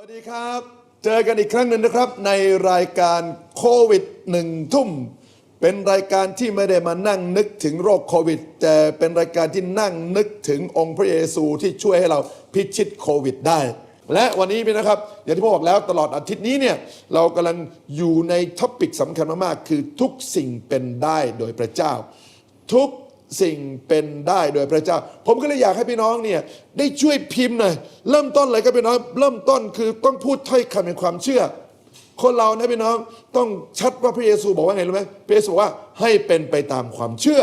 วัสดีครับเจอกันอีกครั้งหนึ่งนะครับในรายการโควิด1 ทุ่มเป็นรายการที่ไม่ได้มานั่งนึกถึงโรคโควิดแต่เป็นรายการที่นั่งนึกถึงองค์พระเยซูที่ช่วยให้เราพิชิตโควิดได้และวันนี้นะครับอย่างที่ผมบอกแล้วตลอดอาทิตย์นี้เนี่ยเรากำลังอยู่ในท็อปิกสำคัญมากๆคือทุกสิ่งเป็นได้โดยพระเจ้าทุกสิ่งเป็นได้โดยพระเจ้าผมก็เลยอยากให้พี่น้องเนี่ยได้ช่วยพิมพ์หน่อยเริ่มต้นเลยครับพี่น้องเริ่มต้นคือต้องพูดถ้อยคำแห่งความเชื่อคนเรานะพี่น้องต้องชัดว่าพระเยซูบอกว่าไงรู้ไหมพระเยซูบอกว่าให้เป็นไปตามความเชื่อ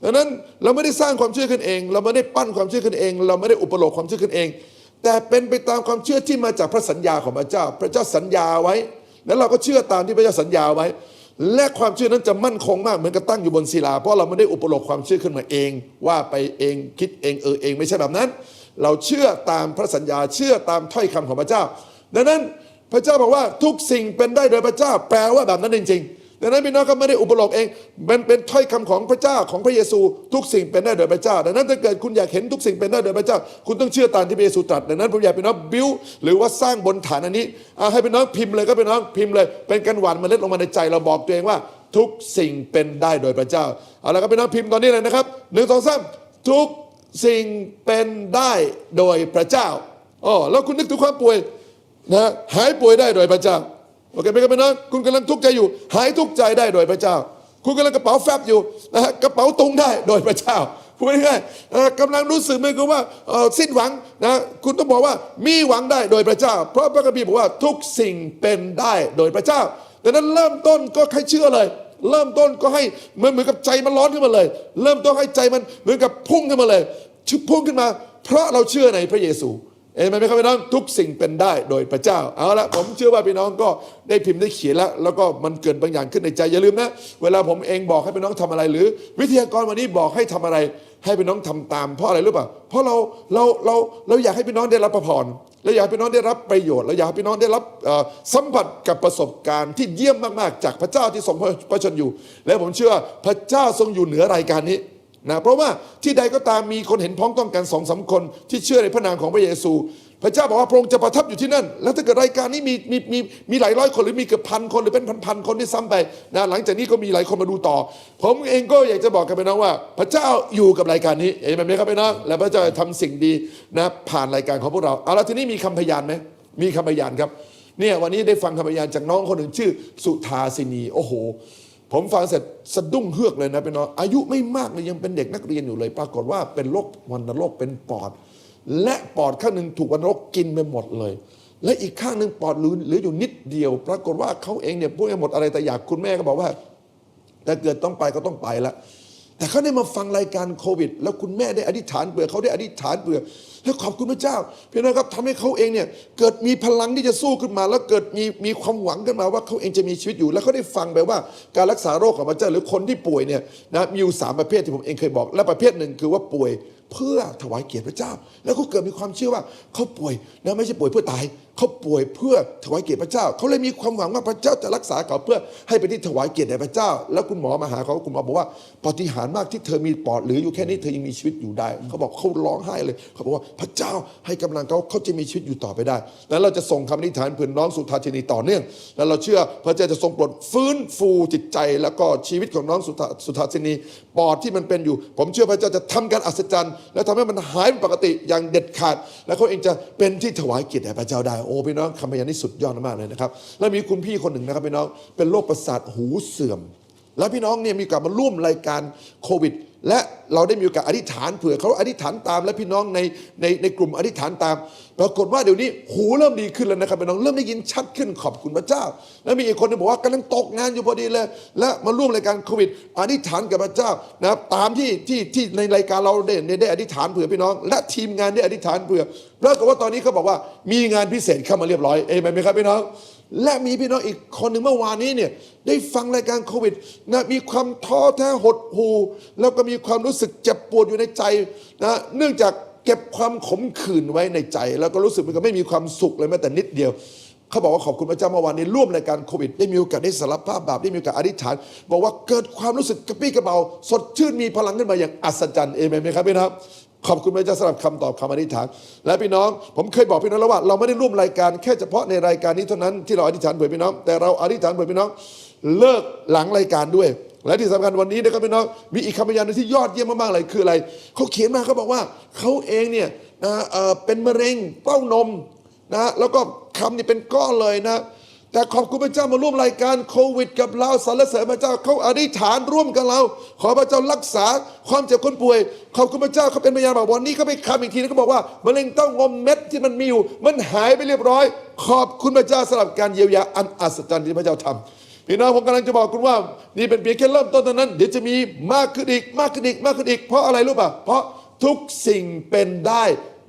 ดังนั้นเราไม่ได้สร้างความเชื่อขึ้นเองเราไม่ได้ปั้นความเชื่อขึ้นเองเราไม่ได้อุปโลกความเชื่อขึ้นเองแต่เป็นไปตามความเชื่อที่มาจากพระสัญญาของพระเจ้าพระเจ้าสัญญาไว้แล้วเราก็เชื่อตามที่พระเจ้าสัญญาไว้และความเชื่อนั้นจะมั่นคงมากเหมือนกับตั้งอยู่บนศิลาเพราะเราไม่ได้อุปโลกความเชื่อขึ้นมาเองว่าไปเองคิดเองเองไม่ใช่แบบนั้นเราเชื่อตามพระสัญญาเชื่อตามถ้อยคำของพระเจ้าดังนั้นพระเจ้าบอกว่าทุกสิ่งเป็นได้โดยพระเจ้าแปลว่าแบบนั้นจริงๆดังนั้นพี่น้องก็ไม่ได้อุปโลกเองมันเป็นถ้อยคำของพระเจ้าของพระเยซูทุกสิ่งเป็นได้โดยพระเจ้าดังนั้นถ้าเกิดคุณอยากเห็นทุกสิ่งเป็นได้โดยพระเจ้าคุณต้องเชื่อตามที่พระเยซูตรัสดังนั้นผมอยากพี่น้องบิวหรือว่าสร้างบนฐานอันนี้ให้พี่น้องพิมพ์เลยก็พี่น้องพิมพ์เลยเป็นการหว่านเมล็ดลงมาในใจเราบอกตัวเองว่าทุกสิ่งเป็นได้โดยพระเจ้าเอาละครับพี่น้องพิมพ์ตอนนี้เลยนะครับ1 2 3ทุกสิ่งเป็นได้โดยพระเจ้าแล้วคุณนึกถึงความป่วยนะหายป่วยได้โดยพระเจ้าโอเคไหมครับพี่น้องคุณกำลังทุกข์ใจอยู่หายทุกข์ใจได้โดยพระเจ้าคุณกำลังกระเป๋าแฟบอยู่นะฮะกระเป๋าตุงได้โดยพระเจ้าพูดง่ายๆกำลังรู้สึกเหมือนกับว่าสิ้นหวังนะคุณต้องบอกว่ามีหวังได้โดยพระเจ้าเพราะพระคัมภีร์บอกว่าทุกสิ่งเป็นได้โดยพระเจ้าดังนั้นเริ่มต้นก็ให้เชื่อเลยเริ่มต้นก็ให้เหมือนกับใจมันร้อนขึ้นมาเลยเริ่มต้นให้ใจมันเหมือนกับพุ่งขึ้นมาเลยพุ่งขึ้นมาเพราะเราเชื่อในพระเยซูเห็นไหมครับพี่น้องทุกสิ่งเป็นได้โดยพระเจ้าเอาละผมเชื่อว่าพี่น้องก็ได้พิมพ์ได้เขียนแล้วก็มันเกิดบางอย่างขึ้นในใจอย่าลืมนะเวลาผมเองบอกให้พี่น้องทำอะไรหรือวิทยากรวันนี้บอกให้ทำอะไรให้พี่น้องทำตามเพราะอะไรรู้ป่ะเพราะเราอยากให้พี่น้องได้รับพระพรเราอยากให้พี่น้องได้รับประโยชน์เราอยากให้พี่น้องได้รับสัมผัสกับประสบการณ์ที่เยี่ยมมากๆจากพระเจ้าที่ทรงพระชนอยู่และผมเชื่อพระเจ้าทรงอยู่เหนือรายการนี้นะเพราะว่าที่ใดก็ตามมีคนเห็นพ้องต้องกัน2-3 คนที่เชื่อในพระนามของพระเยซูพระเจ้าบอกว่าพระองค์จะประทับอยู่ที่นั่นแล้วถ้าเกิดรายการนี้มีหลายร้อยคนหรือมีเกือบ1,000 คนหรือเป็นพันคนที่ซ้ำไปนะหลังจากนี้ก็มีหลายคนมาดูต่อผมเองก็อยากจะบอกกับพี่น้องว่าพระเจ้าอยู่กับรายการนี้เห็นไหมครับพี่น้องและพระเจ้าทำสิ่งดีนะผ่านรายการของพวกเราเอาละทีนี้มีคำพยานไหมมีคำพยานครับเนี่ยวันนี้ได้ฟังคำพยานจากน้องคนหนึ่งชื่อสุธาสินีโอ้โหผมฟังเสร็จสะดุ้งเฮือกเลยนะเป็นน้องอายุไม่มากเลยยังเป็นเด็กนักเรียนอยู่เลยปรากฏว่าเป็นโรควัณโรคเป็นปอดและปอดข้างหนึ่งถูกวัณโรคกินไปหมดเลยและอีกข้างหนึ่งปอดเหลืออยู่นิดเดียวปรากฏว่าเขาเองเนี่ยพูดให้หมดอะไรแต่อยากคุณแม่ก็บอกว่าถ้าเกิดต้องไปก็ต้องไปละแต่เขาได้มาฟังรายการโควิดแล้วคุณแม่ได้อธิษฐานเผื่อเขาได้อธิษฐานเผื่อแล้วขอบคุณพระเจ้าพี่น้องครับทำให้เขาเองเนี่ยเกิดมีพลังที่จะสู้ขึ้นมาแล้วเกิดมีความหวังขึ้นมาว่าเขาเองจะมีชีวิตอยู่แล้วเขาได้ฟังไปว่าการรักษาโรคของพระเจ้าหรือคนที่ป่วยเนี่ยนะมีอยู่3 ประเภทที่ผมเองเคยบอกและประเภทหนึ่งคือว่าป่วยเพื่อถวายเกียรติพระเจ้าแล้วก็เกิดมีความเชื่อว่าเขาป่วยนะไม่ใช่ป่วยเพื่อตายเขาป่วยเพื่อถวายเกียรติพระเจ้าเขาเลยมีความหวังว่าพระเจ้าจะรักษาเขาเพื่อให้เป็นที่ถวายเกียรติแด่พระเจ้าแล้วคุณหมอมาหาเขาคุณหมอบอกว่าปาฏิหาริย์มากที่เธอมีปอดเหลืออยู่แค่นี้เธอยังมีชีวิตอยู่ได้เขาบอกเขาร้องไห้เลยเขาบอกว่าพระเจ้าให้กำลังเขาจะมีชีวิตอยู่ต่อไปได้แล้วเราจะส่งคำอธิษฐานเพื่อน้องสุธาธินีต่อเนื่องแล้วเราเชื่อพระเจ้าจะทรงโปรดฟื้นฟูจิตใจแล้วก็ชีวิตของน้องสุธาธินีปอดที่มันเป็นอยู่ผมเชื่อพระเจ้าจะทำการอัศจรรย์และทำให้มันหายเป็นปกติอย่างเด็ดขาดและเขาเองจะเป็นที่ถวายเกียรติแด่พระเจ้าได้โอ้พี่น้องคำพยานนี่สุดยอดมากเลยนะครับแล้วมีคุณพี่คนหนึ่งนะครับพี่น้องเป็นโรคประสาทหูเสื่อมแล้วพี่น้องเนี่ยมีโอกาสมาร่วมรายการโควิดและเราได้มีโอกาสอธิษฐานเผื่อเขาอธิษฐานตามและพี่น้องในกลุ่มอธิษฐานตามปรากฏว่าเดี๋ยวนี้หูเริ่มดีขึ้นแล้วนะครับพี่น้องเริ่มได้ยินชัดขึ้นขอบคุณพระเจ้าแล้วมีอีกคนนึงบอกว่ากำลังตกงานอยู่พอดีเลยและมาร่วมรายการโควิดอธิษฐานกับพระเจ้านะครับตามที่ในรายการเราได้อธิษฐานเผื่อพี่น้องและทีมงานได้อธิษฐานเผื่อปรากฏว่าตอนนี้เขาบอกว่ามีงานพิเศษเข้ามาเรียบร้อยเอเมนไหมครับพี่น้องและมีพี่น้องอีกคนหนึ่งเมื่อวานนี้เนี่ยได้ฟังรายการโควิดนะมีความท้อแท้หดหู่แล้วก็มีความรู้สึกเจ็บปวดอยู่ในใจนะเนื่องจากเก็บความขมขื่นไว้ในใจแล้วก็รู้สึกเหมือนกับไม่มีความสุขเลยแม้แต่นิดเดียวเขาบอกว่าขอบคุณพระเจ้าเมื่อวานนี้ร่วมรายการโควิดได้มีโอกาสได้สารภาพบาปได้มีโอกาสอธิษฐานบอกว่าเกิดความรู้สึกกระปรี้กระเปร่าสดชื่นมีพลังขึ้นมาอย่างอัศจรรย์เอเมนไหมครับพี่น้อง ขอบคุณพระเจ้าสำหรับคำตอบคำอธิษฐานและพี่น้องผมเคยบอกพี่น้องแล้วว่าเราไม่ได้ร่วมรายการแค่เฉพาะในรายการนี้เท่านั้นที่เราอธิษฐานเผื่อพี่น้องแต่เราอธิษฐานเผื่อพี่น้องเลิกหลังรายการด้วยและที่สำคัญวันนี้นะครับพี่น้องมีอีกคำพยานที่ยอดเยี่ยมมากๆเลยคืออะไรเขาเขียนมาเขาบอกว่าเขาเองเนี่ยเป็นมะเร็งเต้านมนะแล้วก็คำนี่เป็นก้อนเลยนะแต่ขอบคุณพระเจ้ามาร่วมรายการโควิดกับเราสรรเสริญพระเจ้าเขาอธิษฐานร่วมกับเราขอพระเจ้ารักษาความเจ็บคนป่วยขอบคุณพระเจ้าเขาเป็นพยานบอกวันนี้เขาไปคำอีกทีแล้วเขาบอกว่ามะเร็งเต้านมเม็ดที่มันมีอยู่มันหายไปเรียบร้อยขอบคุณพระเจ้าสำหรับการเยียวยาอันอัศจรรย์ที่พระเจ้าทำพี่น้องผมกำลังจะบอกคุณว่านี่เป็นเพียงแค่เริ่มต้นเท่านั้นเดี๋ยวจะมีมากขึ้นอีกมากขึ้นอีกมากขึ้นอีกเพราะอะไรรู้ป่ะเพราะทุกสิ่งเป็นได้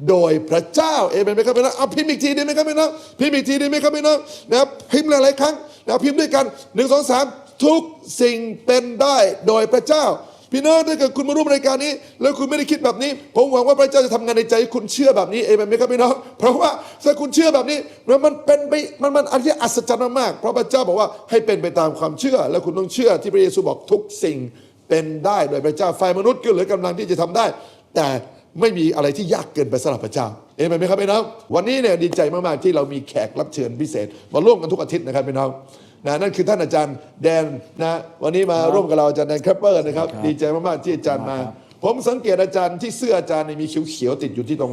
โดยพระเจ้าเอเมนไหมครับพี่น้องเอาพิมพ์อีกทีได้ไหมครับพี่น้องพิมพ์อีกทีได้ไหมครับพี่น้องนะครับพิมพ์หลายๆครั้งนะพิมพ์ด้วยกัน1 2 3ทุกสิ่งเป็นได้โดยพระเจ้าพี่น้องถ้าเกิดคุณมาร่วมรายการนี้แล้วคุณไม่ได้คิดแบบนี้ผมหวังว่าพระเจ้าจะทำงานในใจคุณเชื่อแบบนี้เอเมนไหมครับพี่น้องเพราะว่าถ้าคุณเชื่อแบบนี้มันเป็นไปมันอันที่อัศจรรย์มากเพราะพระเจ้าบอกว่าให้เป็นไปตามความเชื่อและคุณต้องเชื่อที่พระเยซูบอกทุกสิ่งเป็นได้โดยพระเจ้าฝ่ายมนุษย์ก็เหลือกำลังที่จะทำได้แต่ไม่มีอะไรที่ยากเกินไปสำหรับพระเจ้าเอเมนไหมครับพี่น้องวันนี้เนี่ยดีใจมากๆที่เรามีแขกรับเชิญพิเศษมาร่วมกันทุกอาทิตย์นะครับพี่น้องนั่นคือท่านอาจารย์แดนนะวันนี้มาร่วมกับเราอาจารย์แดนแคปเปอร์นะครับดีใจมากๆที่อาจารย์มาผมสังเกตอาจารย์ที่เสื้ออาจารย์มีเขียวๆติดอยู่ที่ตรง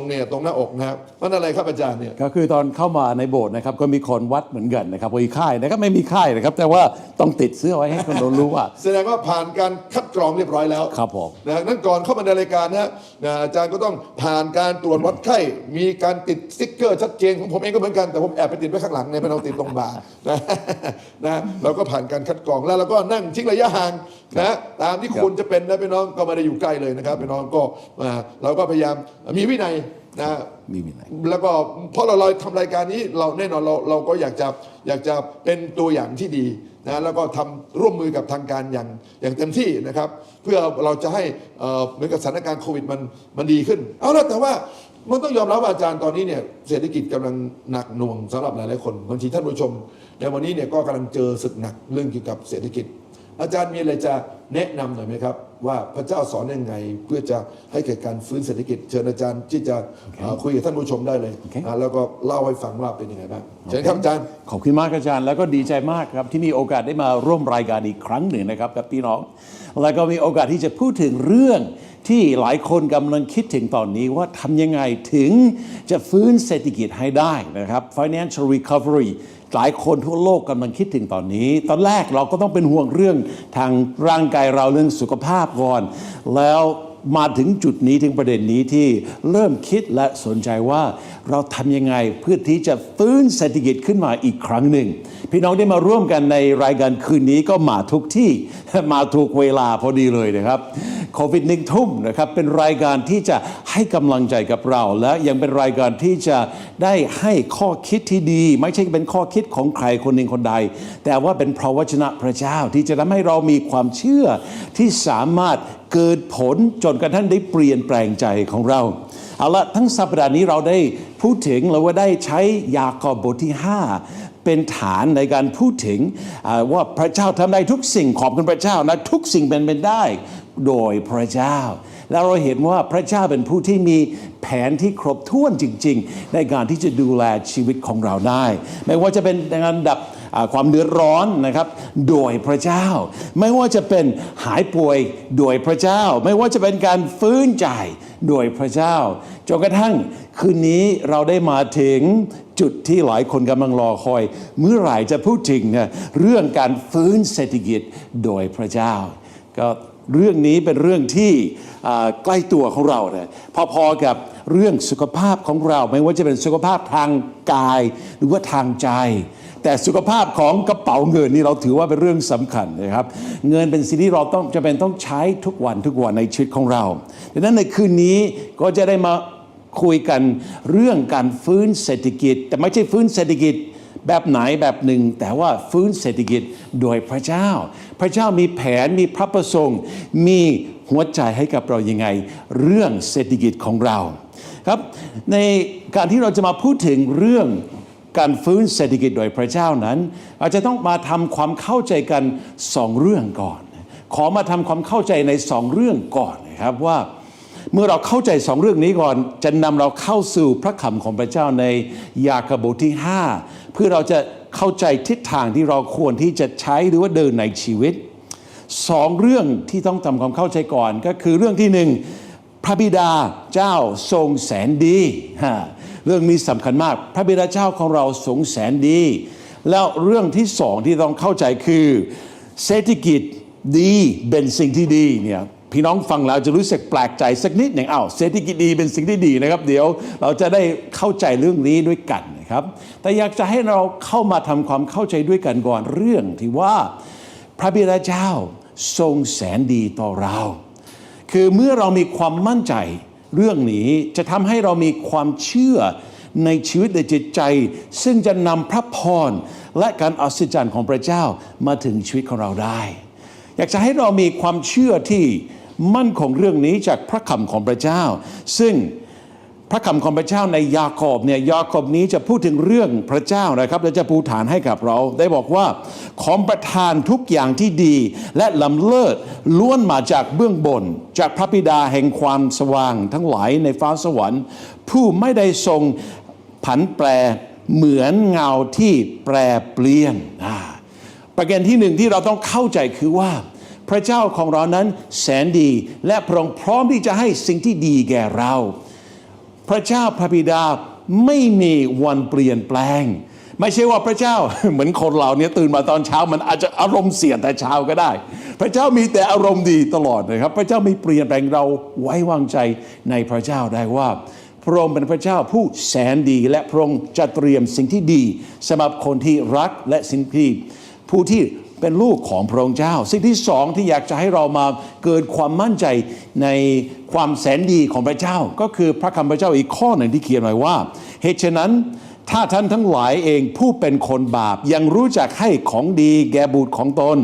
เนี่ยตรงหน้าอกนะครับมันอะไรครับอาจารย์เนี่ยก็คือตอนเข้ามาในโบสถ์นะครับก็มีคนวัดเหมือนกันนะครับมีค่ายนะครับไม่มีค่ายนะครับแต่ว่าต้องติดเสื้อไว้ให้คนรู้ว่าแสดงว่าผ่านการคัดกรองเรียบร้อยแล้วครับผมนั่นก่อนเข้ามาในรายการนะอาจารย์ก็ต้องผ่านการตรวจวัดไข้มีการติดสติ๊กเกอร์ชัดเจนของผมเองก็เหมือนกันแต่ผมแอบไปติดไว้ข้างหลังเนี่ยไม่ต้องติดตรงบ่านะเราก็ผ่านการคัดกรองแล้วเราก็นั่งทิ้งระยะห่างนะตามที่ควรจะเป็นนะพี่น้องก็ไม่ได้อยู่ใกล้เลยนะครับพี่น้องก็เราก็พยายามมีวินัยนะมีวินัยแล้วก็เพราะเราทำรายการนี้เราแน่นอนเราก็อยากจะเป็นตัวอย่างที่ดีนะแล้วก็ทำร่วมมือกับทางการอย่างเต็มที่นะครับเพื่อเราจะให้เหมือนกับสถานการณ์โควิดมันดีขึ้นเอาละแต่ว่ามันต้องยอมรับว่าอาจารย์ตอนนี้เนี่ยเศรษฐกิจกำลังหนักหน่วงสำหรับหลายๆคนบางทีท่านผู้ชมในวันนี้เนี่ยก็กำลังเจอศึกหนักเรื่องเกี่ยวกับเศรษฐกิจอาจารย์มีอะไรจะแนะนำหน่อยไหมครับว่าพระเจ้าสอนยังไงเพื่อจะให้เกิดการฟื้นเศรษฐกิจเชิญอาจารย์ที่จะคุยกับท่านผู้ชมได้เลยแล้วก็เล่าให้ฟังว่าเป็นยังไงบ้างเชิญครับอาจารย์ขอบคุณมากอาจารย์แล้วก็ดีใจมากครับที่มีโอกาสได้มาร่วมรายการอีกครั้งหนึ่งนะครับกับพี่น้องแล้วก็มีโอกาสที่จะพูดถึงเรื่องที่หลายคนกำลังคิดถึงตอนนี้ว่าทำยังไงถึงจะฟื้นเศรษฐกิจให้ได้นะครับ financial recoveryหลายคนทั่วโลกกำลังคิดถึงตอนนี้ตอนแรกเราก็ต้องเป็นห่วงเรื่องทางร่างกายเราเรื่องสุขภาพก่อนแล้วมาถึงจุดนี้ถึงประเด็นนี้ที่เริ่มคิดและสนใจว่าเราทำยังไงเพื่อที่จะฟื้นเศรษฐกิจขึ้นมาอีกครั้งหนึ่งพี่น้องได้มาร่วมกันในรายการคืนนี้ก็มาทุกที่มาถูกเวลาพอดีเลยนะครับโควิด1 ทุ่มนะครับเป็นรายการที่จะให้กำลังใจกับเราและยังเป็นรายการที่จะได้ให้ข้อคิดที่ดีไม่ใช่เป็นข้อคิดของใครคนหนึ่งคนใดแต่ว่าเป็นพระวจนะพระเจ้าที่จะทำให้เรามีความเชื่อที่สามารถเกิดผลจนกระทั่งได้เปลี่ยนแปลงใจของเราเอาละทั้งสัปดาห์นี้เราได้พูดถึงเราว่าได้ใช้ยากอบบทที่5เป็นฐานในการพูดถึงว่าพระเจ้าทำได้ทุกสิ่งขอบคุณพระเจ้านะทุกสิ่งเป็นไปได้โดยพระเจ้าแล้วเราเห็นว่าพระเจ้าเป็นผู้ที่มีแผนที่ครบถ้วนจริงๆในการที่จะดูแลชีวิตของเราได้ไม่ว่าจะเป็นงานดับความเดือดร้อนนะครับโดยพระเจ้าไม่ว่าจะเป็นหายป่วยโดยพระเจ้าไม่ว่าจะเป็นการฟื้นใจโดยพระเจ้าจนกระทั่งคืนนี้เราได้มาถึงจุดที่หลายคนกำลังรอคอยเมื่อไหร่จะพูดถึงเรื่องการฟื้นเศรษฐกิจโดยพระเจ้าก็เรื่องนี้เป็นเรื่องที่ใกล้ตัวของเราเนี่ยพอๆกับเรื่องสุขภาพของเราไม่ว่าจะเป็นสุขภาพทางกายหรือว่าทางใจแต่สุขภาพของกระเป๋าเงินนี่เราถือว่าเป็นเรื่องสำคัญนะครับเงินเป็นสิ่งที่เราต้องใช้ทุกวันในชีวิตของเราดังนั้นในคืนนี้ก็จะได้มาคุยกันเรื่องการฟื้นเศรษฐกิจแต่ไม่ใช่ฟื้นเศรษฐกิจแบบไหนแบบหนึ่งแต่ว่าฟื้นเศรษฐกิจโดยพระเจ้าพระเจ้ามีแผนมีพระประสงค์มีหัวใจให้กับเรายังไงเรื่องเศรษฐกิจของเราครับในการที่เราจะมาพูดถึงเรื่องการฟื้นเศรษฐกิจโดยพระเจ้านั้นอาจจะต้องมาทำความเข้าใจกัน2 เรื่องก่อนขอมาทำความเข้าใจใน2 เรื่องก่อนนะครับว่า เมื่อเราเข้าใจสองเรื่องนี้ก่อนจะนำเราเข้าสู่พระคำของพระเจ้าในยากอบบทที่ 5 เพื่อเราจะเข้าใจทิศทางที่เราควรที่จะใช้หรือว่าเดินในชีวิตสองเรื่องที่ต้องทำความเข้าใจก่อนก็คือเรื่องที่หนึ่งพระบิดาเจ้าทรงแสนดีเรื่องนี้สำคัญมากพระบิดาเจ้าของเราทรงแสนดีแล้วเรื่องที่สองที่ต้องเข้าใจคือเศรษฐกิจดีเป็นสิ่งที่ดีเนี่ยพี่น้องฟังแล้วจะรู้สึกแปลกใจสักนิดหนึ่งเศรษฐกิจดีเป็นสิ่งที่ดีนะครับเดี๋ยวเราจะได้เข้าใจเรื่องนี้ด้วยกันนะครับแต่อยากจะให้เราเข้ามาทำความเข้าใจด้วยกันก่อนเรื่องที่ว่าพระบิดาเจ้าทรงแสนดีต่อเราคือเมื่อเรามีความมั่นใจเรื่องนี้จะทำให้เรามีความเชื่อในชีวิตในจิตใจซึ่งจะนำพระพรและการอัศจรรย์ของพระเจ้ามาถึงชีวิตของเราได้อยากจะให้เรามีความเชื่อที่มั่นคงเรื่องนี้จากพระคำของพระเจ้าซึ่งพระคำของพระเจ้าในยากอบเนี่ยยากอบนี้จะพูดถึงเรื่องพระเจ้านะครับและจะปูฐานให้กับเราได้บอกว่าของประทานทุกอย่างที่ดีและล้ำเลิศล้วนมาจากเบื้องบนจากพระบิดาแห่งความสว่างทั้งหลายในฟ้าสวรรค์ผู้ไม่ได้ทรงผันแปรเหมือนเงาที่แปรเปลี่ยนประการที่หนึ่งที่เราต้องเข้าใจคือว่าพระเจ้าของเรานั้นแสนดีและพระองค์พร้อมที่จะให้สิ่งที่ดีแก่เราพระเจ้าพระบิดาไม่มีวันเปลี่ยนแปลงไม่ใช่ว่าพระเจ้า เหมือนคนเราเนี่ยตื่นมาตอนเช้ามันอาจจะอารมณ์เสียแต่เช้าก็ได้พระเจ้ามีแต่อารมณ์ดีตลอดนะครับพระเจ้าไม่เปลี่ยนแปลงเราไว้วางใจในพระเจ้าได้ว่าพระองค์เป็นพระเจ้าผู้แสนดีและพระองค์จะเตรียมสิ่งที่ดีสำหรับคนที่รักและสิ่งที่ผู้ที่เป็นลูกของพระองค์เจ้าสิ่งที่สองที่อยากจะให้เรามาเกิดความมั่นใจในความแสนดีของพระเจ้าก็คือพระคำพระเจ้าอีกข้อหนึ่งที่เขียนไว้ว่าเหตุฉะนั้นถ้าท่านทั้งหลายเองผู้เป็นคนบาปยังรู้จักให้ของดีแก่บุตรของตน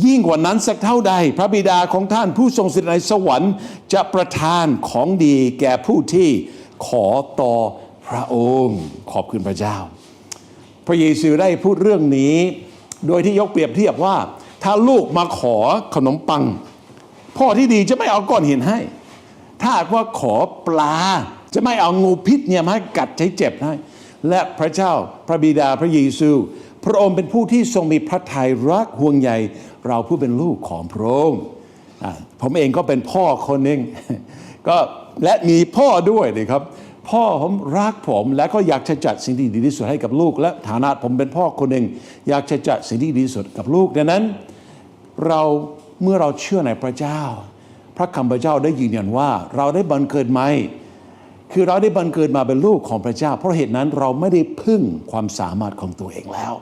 ยิ่งกว่านั้นสักเท่าใดพระบิดาของท่านผู้ทรงสถิตในสวรรค์จะประทานของดีแก่ผู้ที่ขอต่อพระองค์ขอบคุณพระเจ้าพระเยซูได้พูดเรื่องนี้โดยที่ยกเปรียบเทียบว่าถ้าลูกมาขอขนมปังพ่อที่ดีจะไม่เอาก้อนหินให้ถ้าว่าขอปลาจะไม่เอางูพิษเนี่ยมาให้กัดให้เจ็บให้และพระเจ้าพระบิดาพระเยซูพระองค์เป็นผู้ที่ทรงมีพระทัยรักห่วงใยเราผู้เป็นลูกของพระองค์ผมเองก็เป็นพ่อคนหนึ่งก็และมีพ่อด้วยนะครับพ่อผมรักผมและก็อยากจะจัดสิ่งที่ดีที่สุดให้กับลูกและฐานะผมเป็นพ่อคนหนึ่งอยากจะจัดสิ่งที่ดีที่สุดกับลูกดังนั้นเมื่อเราเชื่อในพระเจ้าพระคำพระเจ้าได้ยืนยันว่าเราได้บังเกิดใหม่คือเราได้บังเกิดมาเป็นลูกของพระเจ้าเพราะเหตุนั้นเราไม่ได้พึ่งความสามารถของตัวเองแล้ว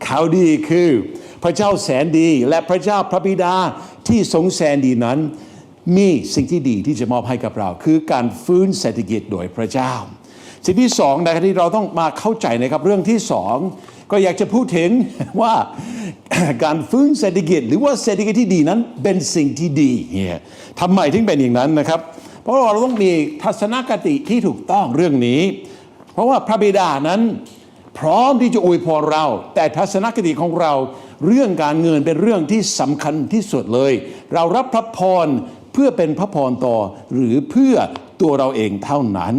ข่าวดีคือพระเจ้าแสนดีและพระเจ้าพระบิดาที่ทรงแสนดีนั้นมีสิ่งที่ดีที่จะมอบให้กับเราคือการฟื้นเศรษฐกิจโดยพระเจ้าสิ่งที่สองนะครับที่เราต้องมาเข้าใจนะครับเรื่องที่สองก็อยากจะพูดถึงว่า การฟื้นเศรษฐกิจหรือว่าเศรษฐกิจที่ดีนั้นเป็นสิ่งที่ดีทำไมถึงเป็นอย่างนั้นนะครับเพราะเราต้องมีทัศนคติที่ถูกต้องเรื่องนี้เพราะว่าพระบิดานั้นพร้อมที่จะอวยพรเราแต่ทัศนคติของเราเรื่องการเงินเป็นเรื่องที่สำคัญที่สุดเลยเรารับพระพรเพื่อเป็นพระพรต่อหรือเพื่อตัวเราเองเท่านั้น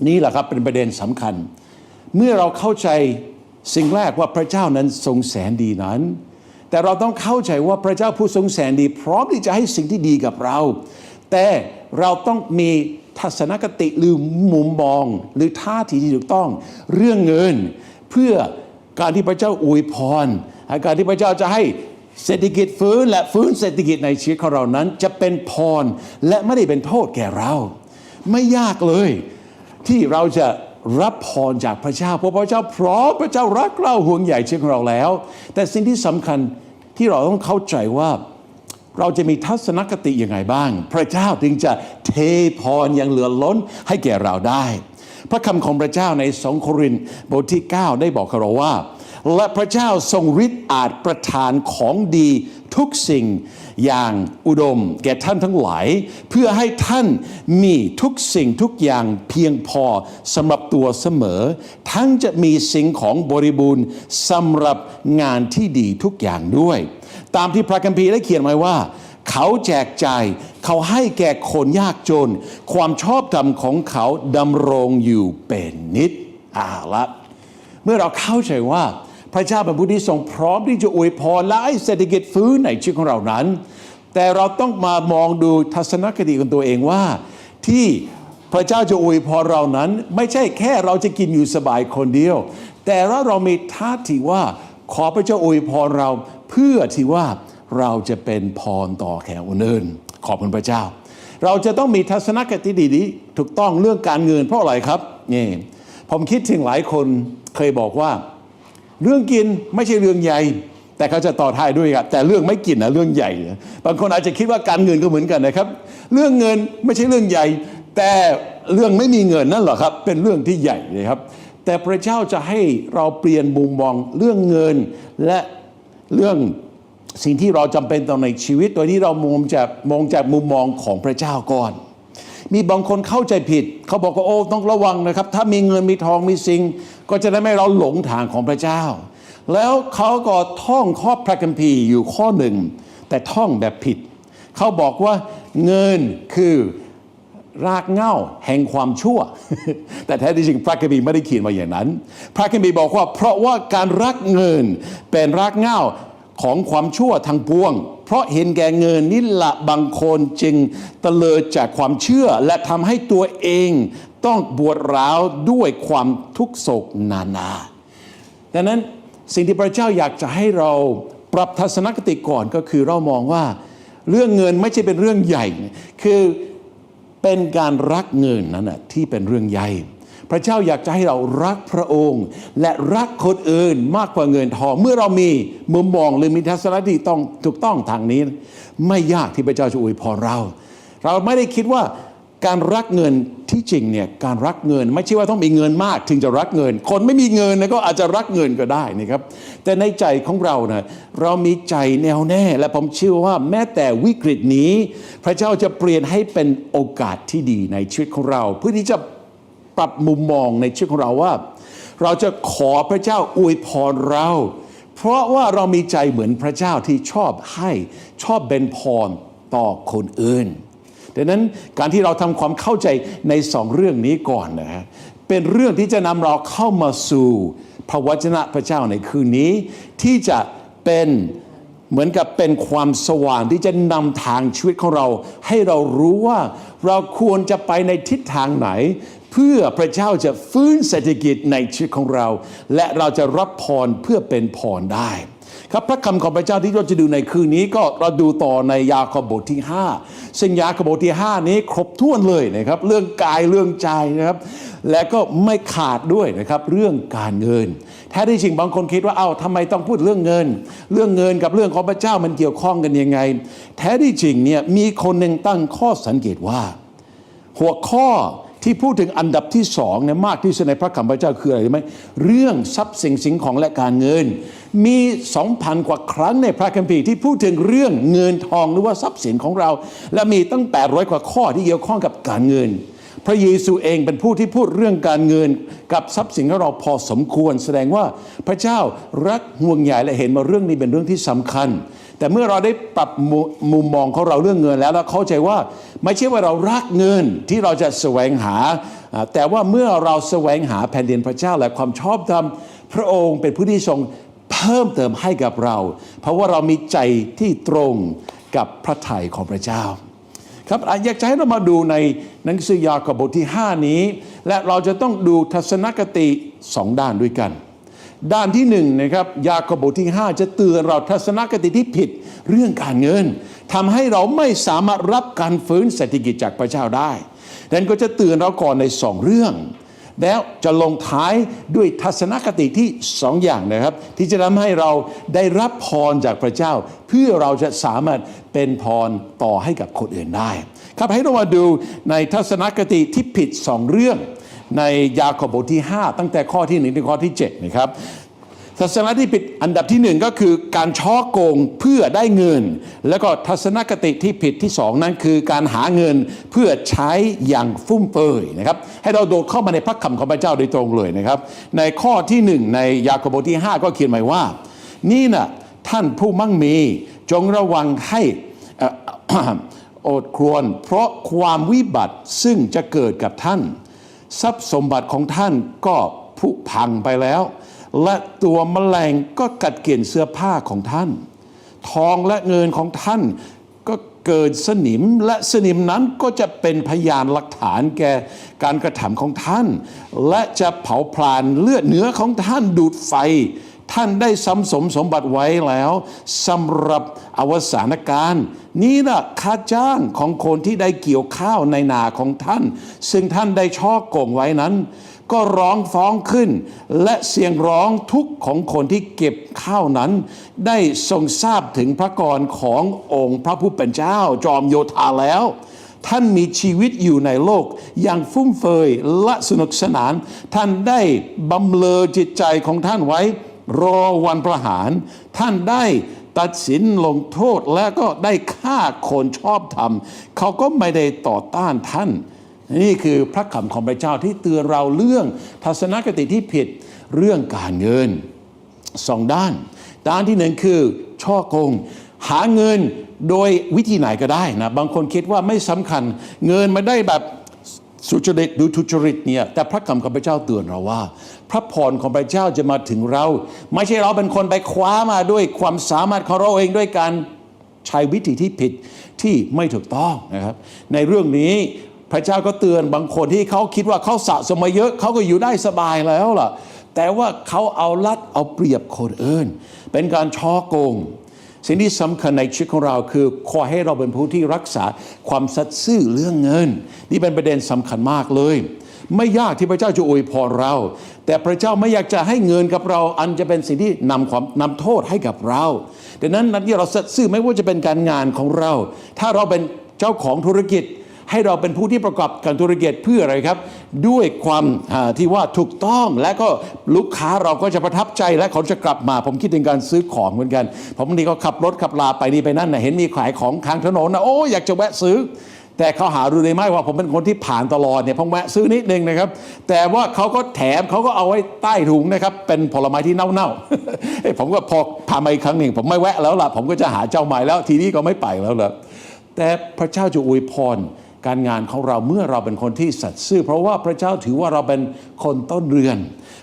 นี่แหละครับเป็นประเด็นสำคัญเมื่อเราเข้าใจสิ่งแรกว่าพระเจ้านั้นทรงแสนดีนั้นแต่เราต้องเข้าใจว่าพระเจ้าผู้ทรงแสนดีพร้อมที่จะให้สิ่งที่ดีกับเราแต่เราต้องมีทัศนคติหรือมุมมองหรือท่าทีที่ถูกต้องเรื่องเงินเพื่อการที่พระเจ้าอวยพรการที่พระเจ้าจะให้เศรษฐกิจฟื้นและฟื้นเศรษฐกิจในชีวิตของเรานั้นจะเป็นพรและไม่ได้เป็นโทษแก่เราไม่ยากเลยที่เราจะรับพรจากพระเจ้าเพราะพระเจ้าพร้อมพระเจ้ารักเราห่วงใยชีวิตของเราแล้วแต่สิ่งที่สำคัญที่เราต้องเข้าใจว่าเราจะมีทัศนคติยังไงบ้างพระเจ้าถึงจะเทพรอย่างเหลือล้นให้แก่เราได้พระคำของพระเจ้าใน2 โครินธ์บทที่ 9ได้บอกกับเราว่าและพระเจ้าทรงฤทธิ์อาจประทานของดีทุกสิ่งอย่างอุดมแก่ท่านทั้งหลายเพื่อให้ท่านมีทุกสิ่งทุกอย่างเพียงพอสำหรับตัวเสมอทั้งจะมีสิ่งของบริบูรณ์สำหรับงานที่ดีทุกอย่างด้วยตามที่พระคัมภีร์ได้เขียนไว้ว่าเขาแจกจ่าย เขาให้แก่คนยากจนความชอบธรรมของเขาดำรงอยู่เป็นนิจละเมื่อเราเข้าใจว่าพระเจ้าเป็นผู้ที่ทรงพร้อมที่จะอวยพรและให้เศรษฐกิจฟื้นในชีวิตของเรานั้นแต่เราต้องมามองดูทัศนคติของตัวเองว่าที่พระเจ้าจะอวยพรเรานั้นไม่ใช่แค่เราจะกินอยู่สบายคนเดียวแต่ว่าเรามีท่าทีว่าขอพระเจ้าอวยพรเราเพื่อที่ว่าเราจะเป็นพรต่อแขกคนอื่นขอบคุณพระเจ้าเราจะต้องมีทัศนคติดีๆถูกต้องเรื่องการเงินเพราะอะไรครับนี่ผมคิดถึงหลายคนเคยบอกว่าเรื่องกินไม่ใช่เรื่องใหญ่แต่เขาจะต่อท้ายด้วยครับแต่เรื่องไม่กินนะเรื่องใหญ่บางคนอาจจะคิดว่าการเงินก็เหมือนกันนะครับเรื่องเงินไม่ใช่เรื่องใหญ่แต่เรื่องไม่มีเงินนั่นเหรอครับเป็นเรื่องที่ใหญ่เลยครับแต่พระเจ้าจะให้เราเปลี่ยนมุมมองเรื่องเงินและเรื่องสิ่งที่เราจำเป็นต่อในชีวิตโดยที่เรามองจากมุมมองของพระเจ้าก่อนมีบางคนเข้าใจผิดเขาบอกว่าโอ้ต้องระวังนะครับถ้ามีเงินมีทองมีสิ่งก็จะได้ไม่เราหลงทางของพระเจ้าแล้วเขาก็ท่องข้อพระคัมภีร์อยู่ข้อหนึ่งแต่ท่องแบบผิดเขาบอกว่าเงินคือรากเหง้าแห่งความชั่ว แต่แท้ที่จริงพระคัมภีร์ไม่ได้เขียนมาอย่างนั้นพระคัมภีร์บอกว่าเพราะว่าการรักเงินเป็นรากเหง้าของความชั่วทั้งปวงเพราะเห็นแก่เงินนี่ละบางคนจึงเตลิดจากความเชื่อและทำให้ตัวเองต้องปวดร้าวด้วยความทุกข์โศกนานาดังนั้นสิ่งที่พระเจ้าอยากจะให้เราปรับทัศนคติก่อนก็คือเรามองว่าเรื่องเงินไม่ใช่เป็นเรื่องใหญ่คือเป็นการรักเงินนั้นนะที่เป็นเรื่องใหญ่พระเจ้าอยากจะให้เรารักพระองค์และรักคนอื่นมากกว่าเงินทองเมื่อเรามีมุมมองหรือมีทัศนคติต้องถูกต้องทางนี้ไม่ยากที่พระเจ้าจะอวยพรเราไม่ได้คิดว่าการรักเงินที่จริงเนี่ยการรักเงินไม่ใช่ว่าต้องมีเงินมากถึงจะรักเงินคนไม่มีเงินก็อาจจะรักเงินก็ได้นะครับแต่ในใจของเรานะเรามีใจแน่วแน่และผมเชื่อว่าแม้แต่วิกฤตนี้พระเจ้าจะเปลี่ยนให้เป็นโอกาสที่ดีในชีวิตของเราเพื่อที่จะปรับมุมมองในชีวิตของเราว่าเราจะขอพระเจ้าอวยพรเราเพราะว่าเรามีใจเหมือนพระเจ้าที่ชอบให้ชอบเป็นพรต่อคนอื่นดังนั้นการที่เราทำความเข้าใจในสองเรื่องนี้ก่อนนะเป็นเรื่องที่จะนำเราเข้ามาสู่พระวจนะพระเจ้าในคืนนี้ที่จะเป็นเหมือนกับเป็นความสว่างที่จะนำทางชีวิตของเราให้เรารู้ว่าเราควรจะไปในทิศทางไหนเพื่อพระเจ้าจะฟื้นเศรษฐกิจในชีวิตของเราและเราจะรับพรเพื่อเป็นพรได้ครับพระคำของพระเจ้าที่เราจะดูในคืนนี้ก็เราดูต่อในยากอบบทที่5ซึ่งยากอบบทที่5นี้ครบถ้วนเลยนะครับเรื่องกายเรื่องใจนะครับและก็ไม่ขาดด้วยนะครับเรื่องการเงินแท้ที่จริงบางคนคิดว่าทำไมต้องพูดเรื่องเงินกับเรื่องของพระเจ้ามันเกี่ยวข้องกันยังไงแท้ที่จริงเนี่ยมีคนหนึ่งตั้งข้อสังเกตว่าหัวข้อที่พูดถึงอันดับที่2เนี่ยมากที่สุดในพระคำพระเจ้าคืออะไรรู้ไหมเรื่องทรัพย์สิ่งของและการเงินมี 2,000 กว่าครั้งในพระคัมภีร์ที่พูดถึงเรื่องเงินทองหรือว่าทรัพย์สินของเราและมีตั้ง800 กว่าข้อที่เกี่ยวข้องกับการเงินพระเยซูเองเป็นผู้ที่พูดเรื่องการเงินกับทรัพย์สินของเราพอสมควรแสดงว่าพระเจ้ารักห่วงใยและเห็นว่าเรื่องนี้เป็นเรื่องที่สำคัญแต่เมื่อเราได้ปรับมุมมองของเราเรื่องเงินแล้วเข้าใจว่าไม่ใช่ว่าเรารักเงินที่เราจะแสวงหาแต่ว่าเมื่อเราแสวงหาแผ่นดินพระเจ้าและความชอบธรรมพระองค์เป็นผู้ที่ทรงเพิ่มเติมให้กับเราเพราะว่าเรามีใจที่ตรงกับพระทัยของพระเจ้าครับอยากจะให้เรามาดูในหนังสือยากอบบทที่5นี้และเราจะต้องดูทัศนคติ2ด้านด้วยกันด้านที่1นะครับยากอบบทที่5จะเตือนเราทัศนคติที่ผิดเรื่องการเงินทำให้เราไม่สามารถรับการฟื้นเศรษฐกิจจากพระเจ้าได้ดังนั้นก็จะเตือนเราก่อนใน2เรื่องแล้วจะลงท้ายด้วยทัศนคติที่2อย่างนะครับที่จะทำให้เราได้รับพรจากพระเจ้าเพื่อเราจะสามารถเป็นพรต่อให้กับคนอื่นได้ครับให้เรามาดูในทัศนคติที่ผิด2เรื่องในยากอบบทที่5ตั้งแต่ข้อที่1ถึงข้อที่7นะครับทัศนคติผิดอันดับที่1ก็คือการฉ้อโกงเพื่อได้เงินแล้วก็ทัศนคติที่ผิดที่2นั้นคือการหาเงินเพื่อใช้อย่างฟุ่มเฟือยนะครับให้เราโดดเข้ามาในพระคำของพระเจ้าโดยตรงเลยนะครับในข้อที่1ในยากอบบทที่5ก็เขียนไว้ว่านี่นะท่านผู้มั่งมีจงระวังให้ โอดครวญเพราะความวิบัติซึ่งจะเกิดกับท่านทรัพย์สมบัติของท่านก็ผุพังไปแล้วและตัวแมลงก็กัดเกลื่อนเสื้อผ้าของท่านทองและเงินของท่านก็เกิดสนิมและสนิมนั้นก็จะเป็นพยานหลักฐานแก่การกระทำของท่านและจะเผาผลาญเลือดเนื้อของท่านดูดไฟท่านได้ซ้ำสมบัติไว้แล้วสำหรับอวสานการนี้นะค่าจ้างของคนที่ได้เกี่ยวข้าวในนาของท่านซึ่งท่านได้ช่อโกงไว้นั้นก็ร้องฟ้องขึ้นและเสียงร้องทุกข์ของคนที่เก็บข้าวนั้นได้ทรงทราบถึงพระกรขององค์พระผู้เป็นเจ้าจอมโยธาแล้วท่านมีชีวิตอยู่ในโลกอย่างฟุ่มเฟือยและสนุกสนานท่านได้บำเรอจิตใจของท่านไว้รอวันประหารท่านได้ตัดสินลงโทษและก็ได้ฆ่าคนชอบธรรมเขาก็ไม่ได้ต่อต้านท่านนี่คือพระคำของพระเจ้าที่เตือนเราเรื่องทัศนคติที่ผิดเรื่องการเงินสองด้านที่หนึ่งคือช่อโกงหาเงินโดยวิธีไหนก็ได้นะบางคนคิดว่าไม่สำคัญเงินมาได้แบบสุจริตดูทุจริตเนี่ยแต่พระคำของพระเจ้าเตือนเราว่าพระพรของพระเจ้าจะมาถึงเราไม่ใช่เราเป็นคนไปคว้ามาด้วยความสามารถของเราเองด้วยการใช้วิธีที่ผิดที่ไม่ถูกต้องนะครับในเรื่องนี้พระเจ้าก็เตือนบางคนที่เขาคิดว่าเขาสะสมมาเยอะเขาก็อยู่ได้สบายแล้วล่ะแต่ว่าเขาเอารัดเอาเปรียบคนอื่นเป็นการช่อโกงสิ่งที่สำคัญในชีวิตของเราคือขอให้เราเป็นผู้ที่รักษาความสัตย์ซื่อเรื่องเงินนี่เป็นประเด็นสำคัญมากเลยไม่ยากที่พระเจ้าจะอวยพรเราแต่พระเจ้าไม่อยากจะให้เงินกับเราอันจะเป็นสิ่งที่นำโทษให้กับเราดังนั้นนันที่เราสัตย์ซื่อไม่ว่าจะเป็นการงานของเราถ้าเราเป็นเจ้าของธุรกิจให้เราเป็นผู้ที่ประกอบการธุรกิจเพื่ออะไรครับด้วยความที่ว่าถูกต้องและก็ลูกค้าเราก็จะประทับใจและเขาจะกลับมาผมคิดถึงการซื้อของเหมือนกันผมบางทีก็ขับรถขับลาไปนี่ไปนั่นนะเห็นมีขายของข้างถนนนะโอ้อยากจะแวะซื้อแต่เขาหารู้ได้ไหมว่าผมเป็นคนที่ผ่านตลอดเนี่ยผมแวะซื้อนิดนึงนะครับแต่ว่าเขาก็แถมเขาก็เอาไว้ใต้ถุงนะครับเป็นผลไม้ที่เน่าๆผมก็พอพามาอีกครั้งหนึ่งผมไม่แวะแล้วล่ะผมก็จะหาเจ้าใหม่แล้วทีนี้ก็ไม่ไปแล้วล่ะแต่พระเจ้าจะอวยพรการงานของเราเมื่อเราเป็นคนที่สัตย์ซื่อเพราะว่าพระเจ้าถือว่าเราเป็นคนต้นเรือน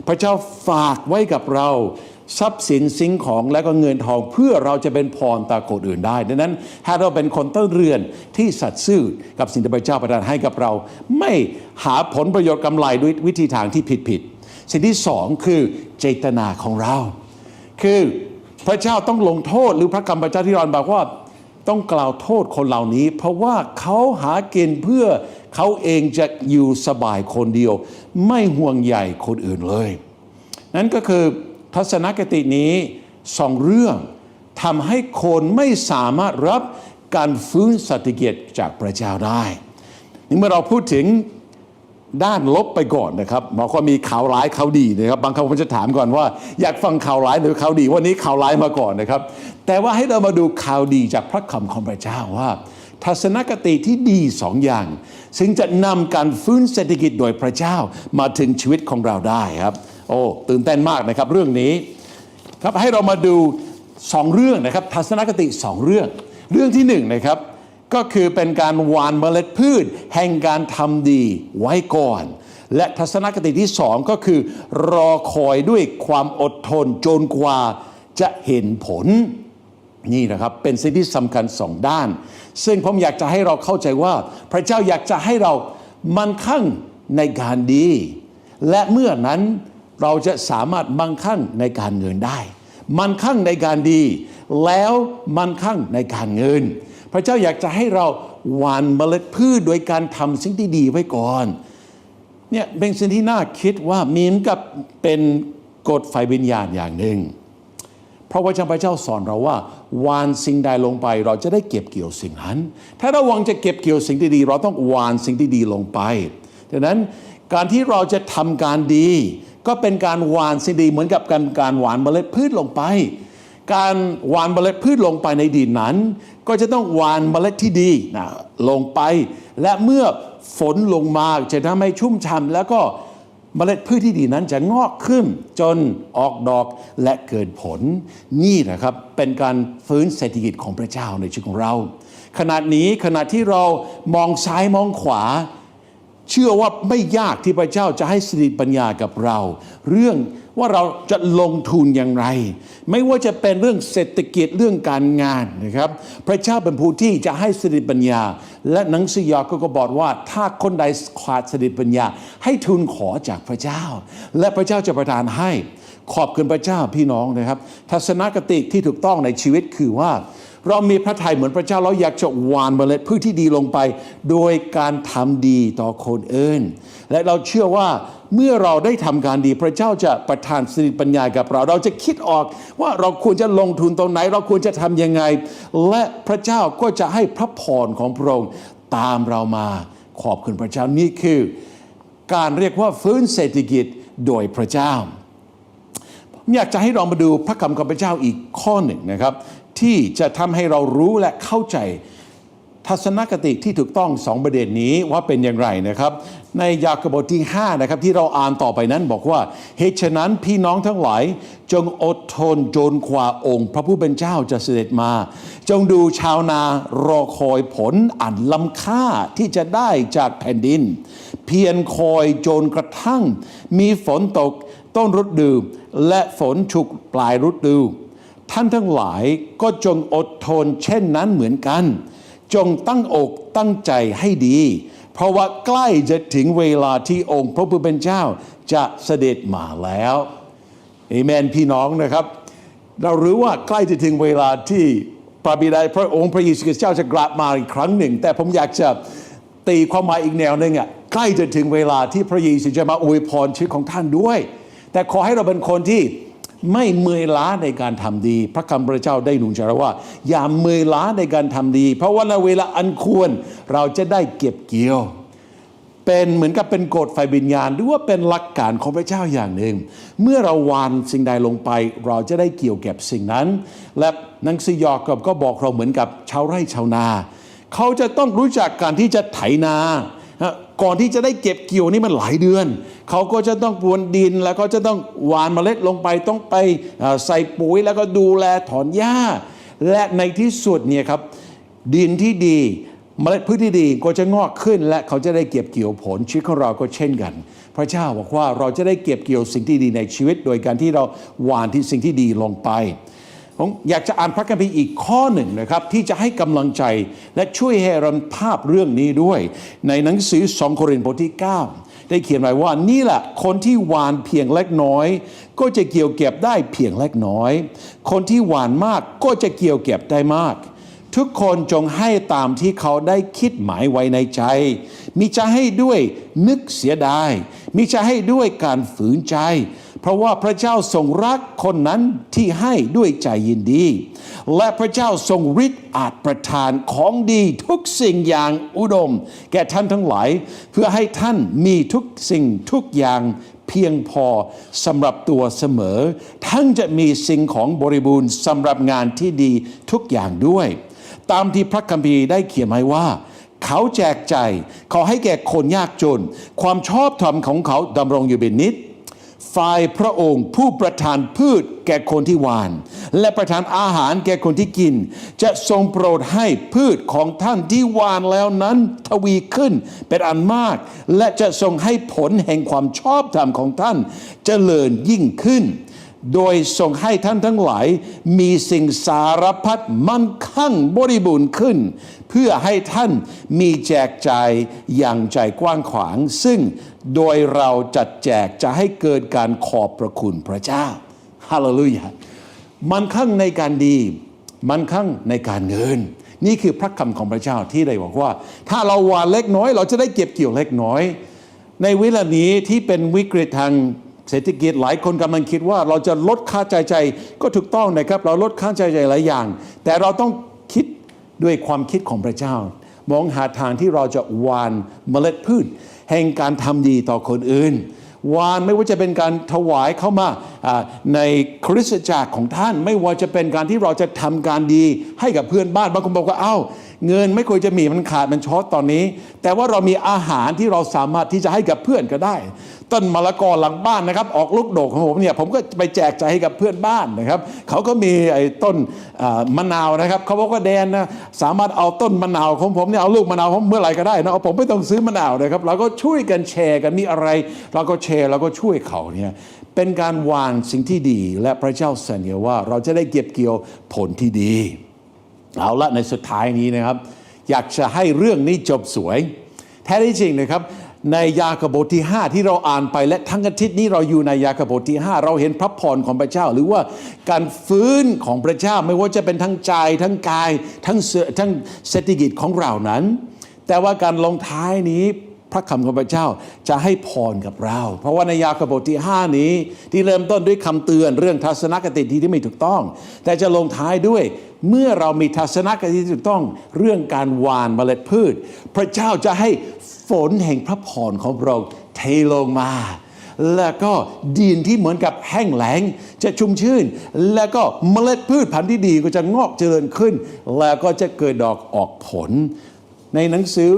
พระเจ้าฝากไว้กับเราทรัพย์สินสิ่งของและก็เงินทองเพื่อเราจะเป็นพรต่อคนอื่นได้ดังนั้นถ้าเราเป็นคนต้นเรือนที่สัตย์ซื่อกับสิ่งที่พระเจ้าประทานให้กับเราไม่หาผลประโยชน์กำไรด้วยวิธีทางที่ผิดสิ่งที่สองคือเจตนาของเราคือพระเจ้าต้องลงโทษหรือพระคำพระเจ้าที่เราบอกว่าต้องกล่าวโทษคนเหล่านี้เพราะว่าเขาหากินเพื่อเขาเองจะอยู่สบายคนเดียวไม่ห่วงใยคนอื่นเลยนั่นก็คือทัศนคตินี้สองเรื่องทำให้คนไม่สามารถรับการฟื้นเศรษฐกิจจากพระเจ้าได้นี่เมื่อเราพูดถึงด้านลบไปก่อนนะครับบอกว่ามีข่าวร้ายข่าวดีนะครับบางครั้งผมจะถามก่อนว่าอยากฟังข่าวร้ายหรือข่าวดีวันนี้ข่าวร้ายมาก่อนนะครับแต่ว่าให้เรามาดูข่าวดีจากพระคำของพระเจ้าว่าทัศนคติที่ดีสองอย่างซึ่งจะนำการฟื้นเศรษฐกิจโดยพระเจ้ามาถึงชีวิตของเราได้ครับโอ้ตื่นเต้นมากนะครับเรื่องนี้ครับให้เรามาดูสองเรื่องนะครับทัศนคติสองเรื่องที่หนึ่งนะครับก็คือเป็นการหว่านเมล็ดพืชแห่งการทำดีไว้ก่อนและทัศนคติที่สองก็คือรอคอยด้วยความอดทนจนกว่าจะเห็นผลนี่นะครับเป็นสิ่งที่สำคัญสองด้านซึ่งผมอยากจะให้เราเข้าใจว่าพระเจ้าอยากจะให้เรามั่นคงในการดีและเมื่อนั้นเราจะสามารถมั่งคั่งในการเงินได้มั่นคั่งในการดีแล้วมั่นคั่งในการเงินพระเจ้าอยากจะให้เราหว่านเมล็ดพืชโดยการทำสิ่งที่ดีไว้ก่อนเนี่ยเป็นสิ่งที่น่าคิดว่ามีเหมือนกับเป็นกฎไฟวิญญาณอย่างหนึ่งเพราะว่าพระเจ้าสอนเราว่าหว่านสิ่งใดลงไปเราจะได้เก็บเกี่ยวสิ่งนั้นถ้าเราหวังจะเก็บเกี่ยวสิ่งที่ดีเราต้องหว่านสิ่งที่ดีลงไปดังนั้นการที่เราจะทำการดีก็เป็นการหว่านสิ่งดีเหมือนกับการหว่านเมล็ดพืชลงไปการหว่านเมล็ดพืชลงไปในดินนั้นก็จะต้องหว่านเมล็ดที่ดีนะลงไปและเมื่อฝนลงมาจะทำให้ชุ่มฉ่ำแล้วก็เมล็ดพืชที่ดีนั้นจะงอกขึ้นจนออกดอกและเกิดผลนี่นะครับเป็นการฟื้นเศรษฐกิจของพระเจ้าในชีวิตของเรา ขณะที่เรามองซ้ายมองขวา เชื่อว่าไม่ยากที่พระเจ้าจะให้สติปัญญากับเรา เรื่องว่าเราจะลงทุนอย่างไร ไม่ว่าจะเป็นเรื่องเศรษฐกิจเรื่องการงานนะครับพระเจ้าเป็นผู้ที่จะให้สติปัญญาและหนังสือยากอบก็บอกว่าถ้าคนใดขาดสติปัญญาให้ทูลขอจากพระเจ้าและพระเจ้าจะประทานให้ขอบคุณพระเจ้าพี่น้องนะครับทัศนคติที่ถูกต้องในชีวิตคือว่าเรามีพระทัยเหมือนพระเจ้าเราอยากจะหว่านเมล็ดพืชที่ดีลงไปโดยการทำดีต่อคนอื่นและเราเชื่อว่าเมื่อเราได้ทำการดีพระเจ้าจะประทานสติปัญญากับเราจะคิดออกว่าเราควรจะลงทุนตรงไหนเราควรจะทำยังไงและพระเจ้าก็จะให้พระพรของพระองค์ตามเรามาขอบคุณพระเจ้านี่คือการเรียกว่าฟื้นเศรษฐกิจโดยพระเจ้าอยากจะให้เรามาดูพระคำของพระเจ้าอีกข้อหนึ่งนะครับที่จะทำให้เรารู้และเข้าใจทัศนคติที่ถูกต้อง2ประเด็นนี้ว่าเป็นอย่างไรนะครับในยากอบบทที่5นะครับที่เราอ่านต่อไปนั้นบอกว่าเหตุฉะนั้นพี่น้องทั้งหลายจงอดทนจนกว่าองค์พระผู้เป็นเจ้าจะเสด็จมาจงดูชาวนารอคอยผลอันล้ำค่าที่จะได้จากแผ่นดินเพียรคอยจนกระทั่งมีฝนตกต้นฤดูและฝนฉุกปลายฤดูท่านทั้งหลายก็จงอดทนเช่นนั้นเหมือนกันจงตั้งอกตั้งใจให้ดีเพราะว่าใกล้จะถึงเวลาที่องค์พระผู้เป็นเจ้าจะเสด็จมาแล้วเอเมนพี่น้องนะครับเรารู้ว่าใกล้จะถึงเวลาที่พระบิดาพระองค์พระเยซูคริสต์เจ้าจะกลับมาอีกครั้งหนึ่งแต่ผมอยากจะตีความหมายอีกแนวหนึ่งใกล้จะถึงเวลาที่พระเยซูจะมาอวยพรชีวิตของท่านด้วยแต่ขอให้เราเป็นคนที่ไม่เมื่อยล้าในการทำดีพระคำพระเจ้าได้หนุนใจเราว่าอย่าเมื่อยล้าในการทำดีเพราะว่าในเวลาอันควรเราจะได้เก็บเกี่ยวเป็นเหมือนกับเป็นกฎไฟวิญญาณหรือว่าเป็นหลักการของพระเจ้าอย่างหนึ่งเมื่อเราหว่านสิ่งใดลงไปเราจะได้เกี่ยวเก็บสิ่งนั้นและหนังสือยากอบก็บอกเราเหมือนกับชาวไร่ชาวนาเขาจะต้องรู้จักการที่จะไถนาก่อนที่จะได้เก็บเกี่ยวนี่มันหลายเดือนเขาก็จะต้องพรวนดินแล้วก็จะต้องหว่านเมล็ดลงไปต้องไปใส่ปุ๋ยแล้วก็ดูแลถอนหญ้าและในที่สุดเนี่ยครับดินที่ดีเมล็ดพืชที่ดีก็จะงอกขึ้นและเขาจะได้เก็บเกี่ยวผลชีวิตของเราก็เช่นกันพระเจ้าบอกว่าเราจะได้เก็บเกี่ยวสิ่งที่ดีในชีวิตโดยการที่เราหว่านที่สิ่งที่ดีลงไปผมอยากจะอ่านพระคัมภีร์อีกข้อหนึ่งนะครับที่จะให้กำลังใจและช่วยให้เราภาพเรื่องนี้ด้วยในหนังสือ2 โครินธ์บทที่ 9ได้เขียนไว้ว่านี่แหละคนที่หว่านเพียงเล็กน้อยก็จะเกี่ยวเก็บได้เพียงเล็กน้อยคนที่หว่านมากก็จะเกี่ยวเก็บได้มากทุกคนจงให้ตามที่เขาได้คิดหมายไว้ในใจมิจะให้ด้วยนึกเสียดายมิจะให้ด้วยการฝืนใจเพราะว่าพระเจ้าทรงรักคนนั้นที่ให้ด้วยใจยินดีและพระเจ้าทรงฤทธิ์อาจประทานของดีทุกสิ่งอย่างอุดมแก่ท่านทั้งหลายเพื่อให้ท่านมีทุกสิ่งทุกอย่างเพียงพอสำหรับตัวเสมอทั้งจะมีสิ่งของบริบูรณ์สำหรับงานที่ดีทุกอย่างด้วยตามที่พระคัมภีร์ได้เขียนไว้ว่าเขาแจกใจเขาให้แก่คนยากจนความชอบธรรมของเขาดำรงอยู่เป็นนิจฝ่ายพระองค์ผู้ประทานพืชแก่คนที่หว่านและประทานอาหารแก่คนที่กินจะทรงโปรดให้พืชของท่านที่หว่านแล้วนั้นทวีขึ้นเป็นอันมากและจะทรงให้ผลแห่งความชอบธรรมของท่านเจริญยิ่งขึ้นโดยทรงให้ท่านทั้งหลายมีสิ่งสารพัดมั่นคงบริบูรณ์ขึ้นเพื่อให้ท่านมีแจกจ่ายอย่างใจกว้างขวางซึ่งโดยเราจัดแจกจะให้เกิดการขอบพระคุณพระเจ้าฮาเลลูยามั่นคงในการดีมั่นคงในการเงินนี่คือพระคำของพระเจ้าที่ได้บอกว่าถ้าเราหว่านเล็กน้อยเราจะได้เก็บเกี่ยวเล็กน้อยในเวลานี้ที่เป็นวิกฤตทางเศรษฐกิจหลายคนกำลังคิดว่าเราจะลดค่าใช้จ่ายก็ถูกต้องนะครับเราลดค่าใช้จ่ายหลายอย่างแต่เราต้องคิดด้วยความคิดของพระเจ้ามองหาทางที่เราจะหว่านเมล็ดพืชแห่งการทำดีต่อคนอื่นหว่านไม่ว่าจะเป็นการถวายเข้ามาในคริสตจักรของท่านไม่ว่าจะเป็นการที่เราจะทำการดีให้กับเพื่อนบ้านบางคนบอกว่าเงินไม่ควรจะมีมันขาดมันช็อตตอนนี้แต่ว่าเรามีอาหารที่เราสามารถที่จะให้กับเพื่อนก็ได้ ต้นมะละกอหลังบ้านนะครับออกลูกโดกของผมเนี่ยผมก็ไปแจกจ่ายให้กับเพื่อนบ้านนะครับเขาก็มีไอ้ต้นมะนาวนะครับเขาบอกว่าแดนนะสามารถเอาต้นมะนาวของผมเนี่ยเอาลูกมะนาวผมเมื่อไหร่ก็ได้นะผมไม่ต้องซื้อมะนาวนะครับเราก็ช่วยกันแชร์กันมีอะไรเราก็แชร์เราก็ช่วยเขาเนี่ยเป็นการวางสิ่งที่ดีและพระเจ้าสัญญาว่าเราจะได้เก็บเกี่ยวผลที่ดีเอาละในสุดท้ายนี้นะครับอยากจะให้เรื่องนี้จบสวยแท้ที่จริงนะครับในยากาบทที่ 5 ที่เราอ่านไปและทั้งอาทิตย์นี้เราอยู่ในยากาบทที่ 5เราเห็นพระพรของพระเจ้าหรือว่าการฟื้นของพระเจ้าไม่ว่าจะเป็นทั้งใจทั้งกายทั้งเศรษฐกิจของเรานั้นแต่ว่าการลงท้ายนี้พระคำของพระเจ้าจะให้พรกับเราเพราะว่าในยากาบทที่ 5 นี้ที่เริ่มต้นด้วยคำเตือนเรื่องทัศนคติที่ไม่ถูกต้องแต่จะลงท้ายด้วยเมื่อเรามีทัศนคติที่ถูกต้องเรื่องการหว่านเมล็ดพืชพระเจ้าจะให้ฝนแห่งพระพรของเราเทลงมาแล้วก็ดินที่เหมือนกับแห้งแล้งจะชุ่มชื่นแล้วก็เมล็ดพืชพันธุ์ที่ดีก็จะงอกเจริญขึ้นแล้วก็จะเกิดดอกออกผลในหนังสือ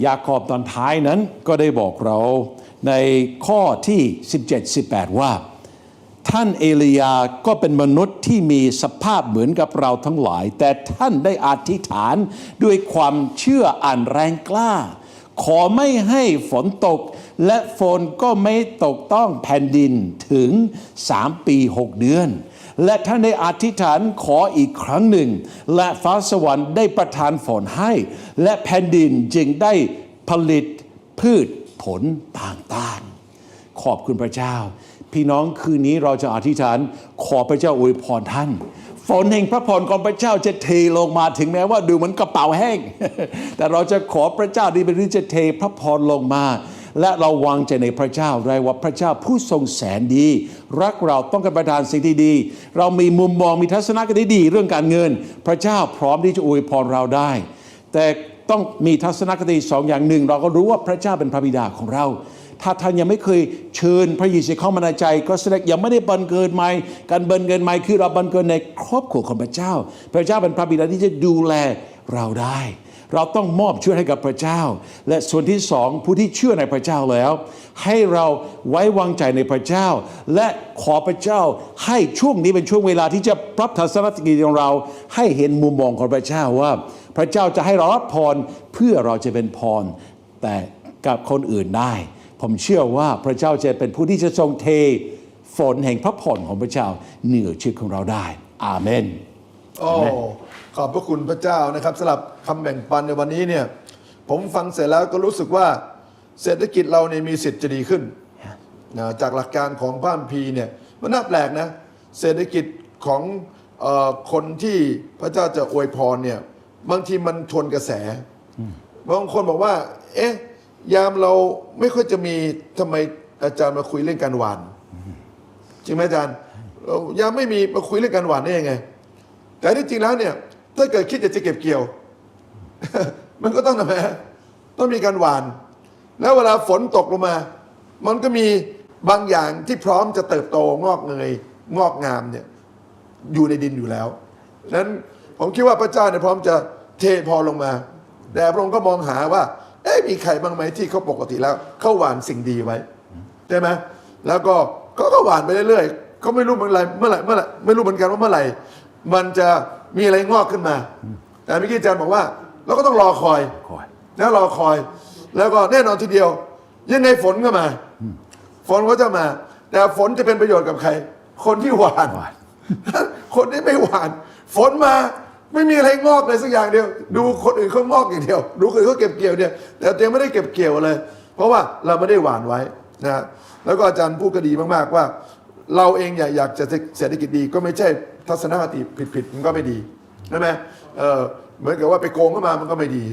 ยากอบตอนท้ายนั้นก็ได้บอกเราในข้อที่ 17-18 ว่าท่านเอลียาก็เป็นมนุษย์ที่มีสภาพเหมือนกับเราทั้งหลายแต่ท่านได้อธิษฐานด้วยความเชื่ออันแรงกล้าขอไม่ให้ฝนตกและฝนก็ไม่ตกต้องแผ่นดินถึง3 ปี 6 เดือนและท่านได้อธิษฐานขออีกครั้งหนึ่งและฟ้าสวรรค์ได้ประทานฝนให้และแผ่นดินจึงได้ผลิตพืชผลต่างๆขอบคุณพระเจ้าพี่น้องคืนนี้เราจะอธิษฐานขอพระเจ้าอวยพรท่านฝนแห่งพระพรของพระเจ้าจะเทลงมาถึงแม้ว่าดูเหมือนกระเป๋าแห้ง แต่เราจะขอพระเจ้าดีเป็นที่จะเทพระพรลงมาและเราวางใจในพระเจ้าได้ว่าพระเจ้าผู้ทรงแสนดีรักเราต้องการประทานสิ่งที่ดีเรามีมุมมองมีทัศนคติดีเรื่องการเงินพระเจ้าพร้อมที่จะอวยพรเราได้แต่ต้องมีทัศนคติ2 อย่างหนึ่งเราก็รู้ว่าพระเจ้าเป็นพระบิดาของเราถ้าท่านยังไม่เคยเชิญพระเยซูเข้ามาในใจก็แสดงยังไม่ได้บังเกิดใหม่การบังเกิดใหม่คือเราบังเกิดในครอบครัวของพระเจ้าพระเจ้าเป็นพระบิดาที่จะดูแลเราได้เราต้องมอบช่วยให้กับพระเจ้าและส่วนที่2ผู้ที่เชื่อในพระเจ้าแล้วให้เราไว้วางใจในพระเจ้าและขอพระเจ้าให้ช่วงนี้เป็นช่วงเวลาที่จะปรับทัศนคติของเราให้เห็นมุมมองของพระเจ้าว่าพระเจ้าจะให้เรารับพรเพื่อเราจะเป็นพรแต่กับคนอื่นได้ผมเชื่อว่าพระเจ้าจะเป็นผู้ที่จะทรงเทฝนแห่งพระพรของพระเจ้าเหนือชีวิตของเราได้อาเมน โอ้ขอบพระคุณพระเจ้านะครับสำหรับคำแบ่งปันในวันนี้เนี่ยผมฟังเสร็จแล้วก็รู้สึกว่าเศรษฐกิจเราเนี่ยมีสิทธิ์จะดีขึ้นนะจากหลักการของพระคัมภีร์เนี่ยมันน่าแปลกนะเศรษฐกิจของคนที่พระเจ้าจะอวยพรเนี่ยบางทีมันทวนกระแสบางคนบอกว่าเอ๊ะยามเราไม่ค่อยจะมีทำไมอาจารย์มาคุยเรื่องการหวานจริงไหมอาจารย์ยามไม่มีมาคุยเรื่องการหวานได้ยังไงแต่ที่จริงแล้วเนี่ยถ้าเกิดคิดจะเก็บเกี่ยว มันก็ต้องทำไมต้องมีการหวานแล้วเวลาฝนตกลงมามันก็มีบางอย่างที่พร้อมจะเติบโตงอกเงยงอกงามเนี่ยอยู่ในดินอยู่แล้วนั้นผมคิดว่าพระเจ้าเนี่ยพร้อมจะเทพรลงมาแต่พระองค์ก็มองหาว่ามีใครบ้างไหมที่เขาปกติแล้วเขาหวานสิ่งดีไว้ใช่ไหมแล้วก็เขาก็หวานไปเรื่อยๆเขาไม่รู้เมื่อไหร่ไม่รู้เหมือนกันว่าเมื่อไหร่มันจะมีอะไรงอกขึ้นมาแต่เมื่อกี้อาจารย์บอกว่าเราก็ต้องรอคอยแล้วรอคอยแล้วก็แน่นอนทีเดียวยังไงฝนก็มาฝนก็จะมาแต่ฝนจะเป็นประโยชน์กับใครคนที่หวานคนที่ไม่หวานฝนมาไม่มีอะไรงอกเลยสักอย่างเดียวดูคนอื่นเขางอกอย่างเดียวดูคนอื่นเขาเก็บเกี่ยวเนี่ยแต่ตัวเองไม่ได้เก็บเกี่ยวเลยเพราะว่าเราไม่ได้หวานไว้นะแล้วก็อาจารย์พูดก็ดีมากๆว่าเราเองอยากจะเศรษฐกิจดีก็ไม่ใช่ทัศนคติผิดมันก็ไม่ดีใช่ไหมเหมือนกับว่าไปโกงเข้ามามันก็ไม่ดี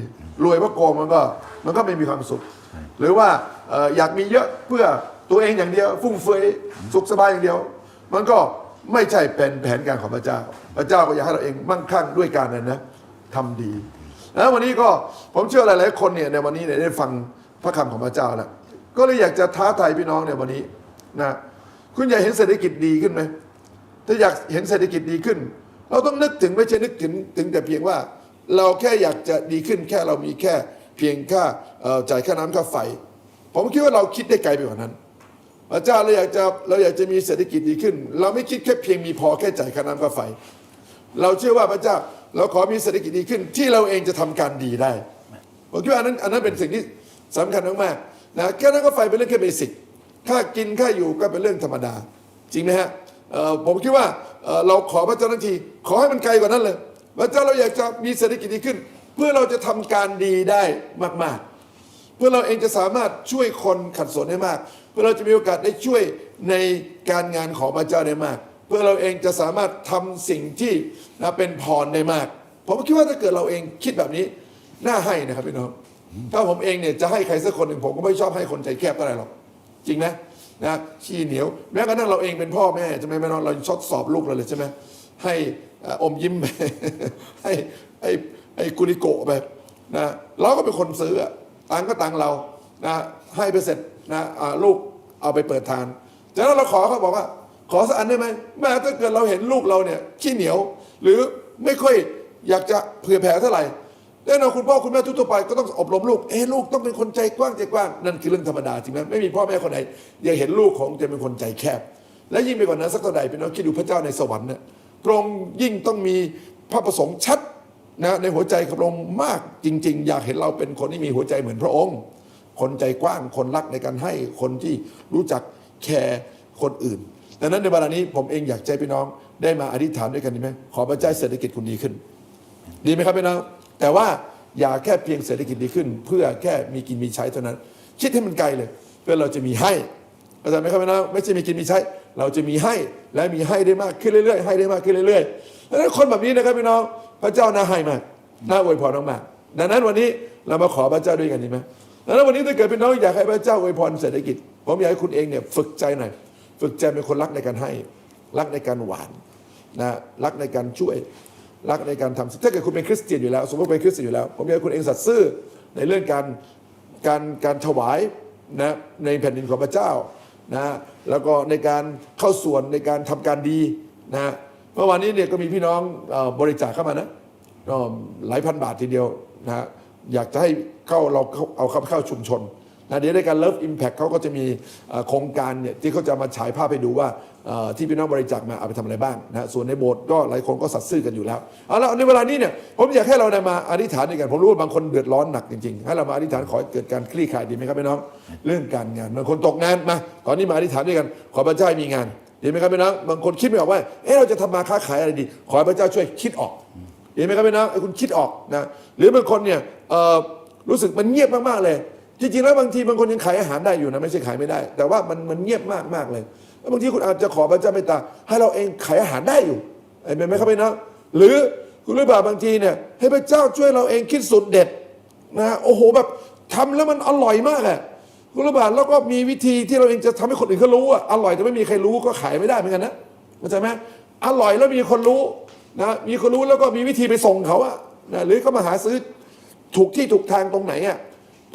รวยเพราะโกงมันก็ไม่มีความสุขหรือว่าอยากมีเยอะเพื่อตัวเองอย่างเดียวฟุ่มเฟือยสุขสบายอย่างเดียวมันก็ไม่ใช่เป็นแผนการของพระเจ้าพระเจ้าก็อยากให้เราเองมั่งคั่งด้วยการนั้นนะทำดีแล้ววันนี้ก็ผมเชื่อหลายๆคนเนี่ยในวันนี้เนี่ยได้ฟังพระคำของพระเจ้าแล้วก็เลยอยากจะท้าทายพี่น้องในวันนี้นะคุณอยากเห็นเศรษฐกิจดีขึ้นไหมถ้าอยากเห็นเศรษฐกิจดีขึ้นเราต้องนึกถึงไม่ใช่นึกถึงแต่เพียงว่าเราแค่อยากจะดีขึ้นแค่เรามีแค่เพียงค่าจ่ายค่าน้ำค่าไฟผมคิดว่าเราคิดได้ไกลไปกว่านั้น พระเจ้าเราอยากจะมีเศรษฐกิจดีขึ้น เราไม่คิดแค่เพียงมีพอแค่จ่ายค่าน้ำค่าไฟเราเชื่อว่าพระเจ้าเราขอมีเศรษฐกิจดีขึ้นที่เราเองจะทำการดีได้ผมคิดว่าอันนั้นเป็นสิ่งที่สำคัญมากๆนะแค่นั้นก็ไฟเป็นเรื่องแค่เบสิกค่ากินค่าอยู่ก็เป็นเรื่องธรรมดาจริงไหมฮะผมคิดว่าเราขอพระเจ้าทันทีขอให้มันไกลกว่านั้นเลยพระเจ้าเราอยากจะมีเศรษฐกิจดีขึ้น เพื่อเราจะทำการดีได้มากๆเพื่อเราเองจะสามารถช่วยคนขัดสนได้มากเพื่อเราจะมีโอกาสได้ช่วยในการงานของพระเจ้าได้มากเพื่อเราเองจะสามารถทำสิ่งที่เป็นพรได้มากผมคิดว่าถ้าเกิดเราเองคิดแบบนี้น่าให้นะครับพี่น้องถ้าผมเองเนี่ยจะให้ใครสักคนหนึ่งผมก็ไม่ชอบให้คนใจแคบเท่าไหร่หรอกจริงไหมนะขี้เหนียวแม้กระทั่งเราเองเป็นพ่อแม่ใช่ไหมแม่น้องเราทดสอบลูกเราเลยใช่ไหมให้อมยิ้มไป ให้กุลิโกะไปนะเราก็เป็นคนซื้อตังก็ตังเรานะให้ไปเสร็จนะลูกเอาไปเปิดทานจากนั้นเราขอเขาบอกว่าขอสักอันได้ไหมแม้ถ้าเกิดเราเห็นลูกเราเนี่ยขี้เหนียวหรือไม่ค่อยอยากจะเผื่อแผ่เท่าไหร่แน่นอนคุณพ่อคุณแม่ทั่วไปก็ต้องอบรมลูกลูกต้องเป็นคนใจกว้างใจกว้างนั่นคือเรื่องธรรมดาจริงไหมไม่มีพ่อแม่คนไหนอยากเห็นลูกของจะเป็นคนใจแคบและยิ่งไปกว่านั้นสักเท่าใดเป็นน้องคิดดูพระเจ้าในสวรรค์เนี่ยพระองค์ยิ่งต้องมีพระประสงค์ชัดนะในหัวใจของพระองค์มากจริงๆอยากเห็นเราเป็นคนที่มีหัวใจเหมือนพระองค์คนใจกว้างคนรักในการให้คนที่รู้จักแคร์คนอื่นดังนั้นในเวลานี้ผมเองอยากใจพี่น้องได้มาอธิษฐานด้วยกันดีไหมขอพระเจ้าเศรษฐกิจคุณดีขึ้นดีไหมครับพี่น้องแต่ว่าอย่าแค่เพียงเศรษฐกิจดีขึ้นเพื่อแค่มีกินมีใช้เท่านั้นคิดให้มันไกลเลยเพื่อเราจะมีให้เข้าใจไหมครับพี่น้องไม่ใช่มีกินมีใช้เราจะมีให้และมีให้ได้มากขึ้นเรื่อยๆให้ได้มากขึ้นเรื่อยๆดังนั้นคนแบบนี้นะครับพี่น้องพระเจ้าน่าให้มากน่าอวยพรมากๆดังนั้นวันนี้เรามาขอพระเจ้าด้วยกันดีไหมดังนั้นวันนี้ถ้าเกิดพี่น้องอยากให้พระเจ้าอวยพรเศรษฐกิจผมอยากให้คุณเองเนี่ยฝึกใจหน่อยฝึกใจเป็นคนรักในการให้รักในการหวานนะรักในการช่วยรักในการทำถ้าเกิดคุณเป็นคริสเตียนอยู่แล้วสมมติเป็นคริสเตียนอยู่แล้วผมอยากให้คุณเองสัตย์ซื่อในเรื่องการถวายนะในแผ่นดินของพระเจ้านะแล้วก็ในการเข้าส่วนในการทำการดีนะเมื่อวานนี้เนี่ยก็มีพี่น้องบริจาคเข้ามานะหลายพันบาททีเดียวนะอยากจะให้เราเอาเข้าชุมชนนะเดี๋ยวในการ Love Impact เขาก็จะมีโครงการเนี่ยที่เขาจะมาฉายภาพให้ดูว่าที่พี่น้องบริจาคมาเอาไปทำอะไรบ้างนะส่วนในโบสถ์ก็หลายคนก็สัตย์ซื่อกันอยู่แล้วเอาละในเวลานี้เนี่ยผมอยากให้เราได้มาอธิษฐานด้วยกันผมรู้ว่าบางคนเดือดร้อนหนักจริงๆให้เรามาอธิษฐานขอให้เกิดการคลี่คลายดีไหมครับพี่น้องเรื่องการงานบางคนตกงานมาตอนนี้มาอธิษฐานด้วยกันขอพระเจ้าให้มีงานดีไหมครับพี่น้องบางคนคิดไม่ออกว่าเราจะทำมาค้าขายอะไรดีขอให้พระเจ้าช่วยคิดออกดีไหมครับพี่น้องคุณคิดออกนะหรือบางคนเนี่ยรู้สึกมันเงียบมากๆเลยจริงๆแล้วบางทีบางคนยังขายอาหารได้อยู่นะไม่ใช่ขายไม่ได้แต่ว่ามันเงียบมากๆเลยแล้วบางทีคุณอาจจะขอพระเจ้าเมตตาให้เราเองขายอาหารได้อยู่เห็นไหมครับพี่น้องหรือคุณรู้ป่ะบางทีเนี่ยให้พระเจ้าช่วยเราเองคิดสูตรเด็ดนะโอ้โหแบบทำแล้วมันอร่อยมากอ่ะคุณรู้ป่ะแล้วก็มีวิธีที่เราเองจะทำให้คนอื่นเขารู้อ่ะอร่อยแต่ไม่มีใครรู้ก็ขายไม่ได้เหมือนกันนะเข้าใจไหมอร่อยแล้วมีคนรู้นะมีคนรู้แล้วก็มีวิธีไปส่งเขาอ่ะนะหรือเขามาหาซื้อถูกที่ถูกทางตรงไหนอ่ะ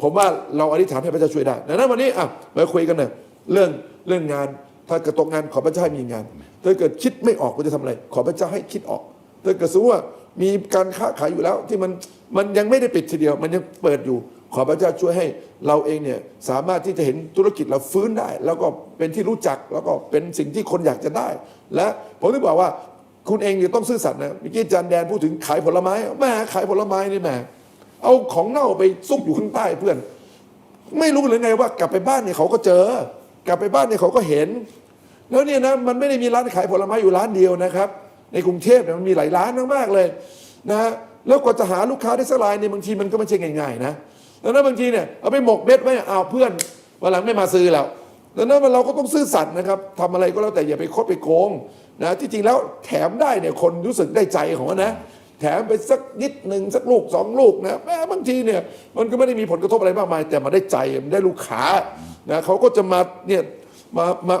ผมว่าเราอธิษฐานให้พระเจ้าช่วยได้ดังนั้นวันนี้มาคุยกันหน่อยเรื่องงานถ้าเกิดตกงานขอพระเจ้าให้มีงานถ้าเกิดคิดไม่ออกว่าจะทำอะไรขอพระเจ้าให้คิดออกถ้าเกิดสมมติว่ามีการค้าขายอยู่แล้วที่มันยังไม่ได้ปิดทีเดียวมันยังเปิดอยู่ขอพระเจ้าช่วยให้เราเองเนี่ยสามารถที่จะเห็นธุรกิจเราฟื้นได้แล้วก็เป็นที่รู้จักแล้วก็เป็นสิ่งที่คนอยากจะได้ และผมถึงบอกว่าคุณเองเนี่ยต้องซื่อสัตย์นะเมื่อกี้อาจารย์แดนพูดถึงขายผลไม้แม่ขายผลไม้นี่แม่เอาของเน่าไปซุกอยู่ข้างใต้เพื่อนไม่รู้เลยไงว่ากลับไปบ้านเนี่ยเขาก็เจอกลับไปบ้านเนี่ยเขาก็เห็นแล้วเนี่ยนะมันไม่ได้มีร้านขายผลไม้อยู่ร้านเดียวนะครับในกรุงเทพเนี่ยมันมีหลายร้านมากๆเลยนะแล้วกว่าจะหาลูกค้าได้สักรายเนี่ยบางทีมันก็ไม่ใช่ง่ายๆนะแล้วนั้นบางทีเนี่ยเอาไปหมกเม็ดไว้เอาเพื่อนวันหลังไม่มาซื้อแล้วดังนั้นเราก็ต้องซื่อสัตย์นะครับทำอะไรก็แล้วแต่อย่าไปคดไปโกงนะที่จริงแล้วแถมได้เนี่ยคนรู้สึกได้ใจของมันนะแถมไปสักนิดหนึ่งสักลูก2 ลูกนะแม้บางทีเนี่ยมันก็ไม่ได้มีผลกระทบอะไรมากมายแต่มาได้ใจมันได้ลูกค้านะเขาก็จะมาเนี่ย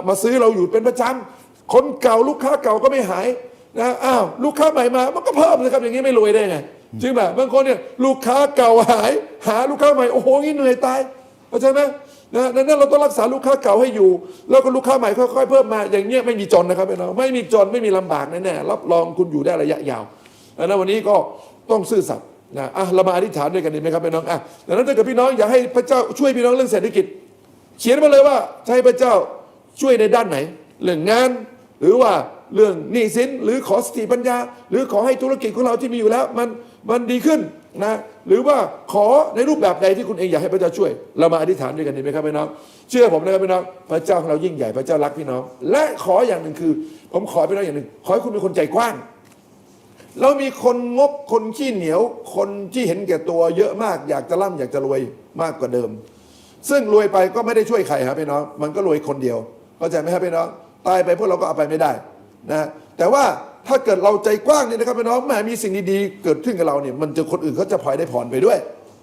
มาซื้อเราอยู่เป็นประจำคนเก่าลูกค้าเก่าก็ไม่หายนะลูกค้าใหม่มามันก็เพิ่มนะครับอย่างนี้ไม่รวยได้ไงจริงป่ะบางคนเนี่ยลูกค้าเก่าหาลูกค้าใหม่โอ้โหงี้เหนื่อยตายเข้าใจไหมนะดังนั้นเราต้องรักษาลูกค้าเก่าให้อยู่แล้วก็ลูกค้าใหม่ค่อยๆเพิ่มมาอย่างเงี้ยไม่มีจนนะครับพี่น้องไม่มีจนไม่มีลำบากแน่ๆรับรองคุณอยู่ได้ระยะยาวแล้ววันนี้ก็ต้องซื่อสัตย์นะเรามาอธิษฐานด้วยกันดีไหมครับพี่น้องดังนั้นถ้าเกิดพี่น้องอยากให้พระเจ้าช่วยพี่น้องเรื่องเศรษฐกิจเขียนมาเลยว่าให้พระเจ้า ช่วยในด้านไหนเรื่องงานหรือว่าเรื่องหนี้สินหรือขอสติปัญญาหรือขอให้ธุรกิจของเราที่มีอยู่แล้วมันดีขึ้นนะหรือว่าขอในรูปแบบใดที่คุณเองอยากให้พระเจ้าช่วยเรามาอธิษฐานด้วยกันดีไหมครับพี่น้องเชื่อผมนะครับพี่น้องพระเจ้าของเรายิ่งใหญ่พระเจ้ารักพี่น้องและขออย่างหนึ่งคือผมขอพี่น้องอย่างหนึ่งขอให้คุณเป็นคนใจกว้างเรามีคนงกคนขี้เหนียวคนที่เห็นแก่ตัวเยอะมากอยากจะร่ำอยากจะรวยมากกว่าเดิมซึ่งรวยไปก็ไม่ได้ช่วยใครครับพี่น้องมันก็รวยคนเดียวเข้าใจไหมครับพี่น้องตายไปพวกเราก็เอาไปไม่ได้นะแต่ว่าถ้าเกิดเราใจกว้างเนี่ยนะครับพี่น้องแม้มีสิ่งดีๆเกิดขึ้นกับเราเนี่ยมันจะคนอื่นเขาจะพลอยได้ผ่อนไปด้วย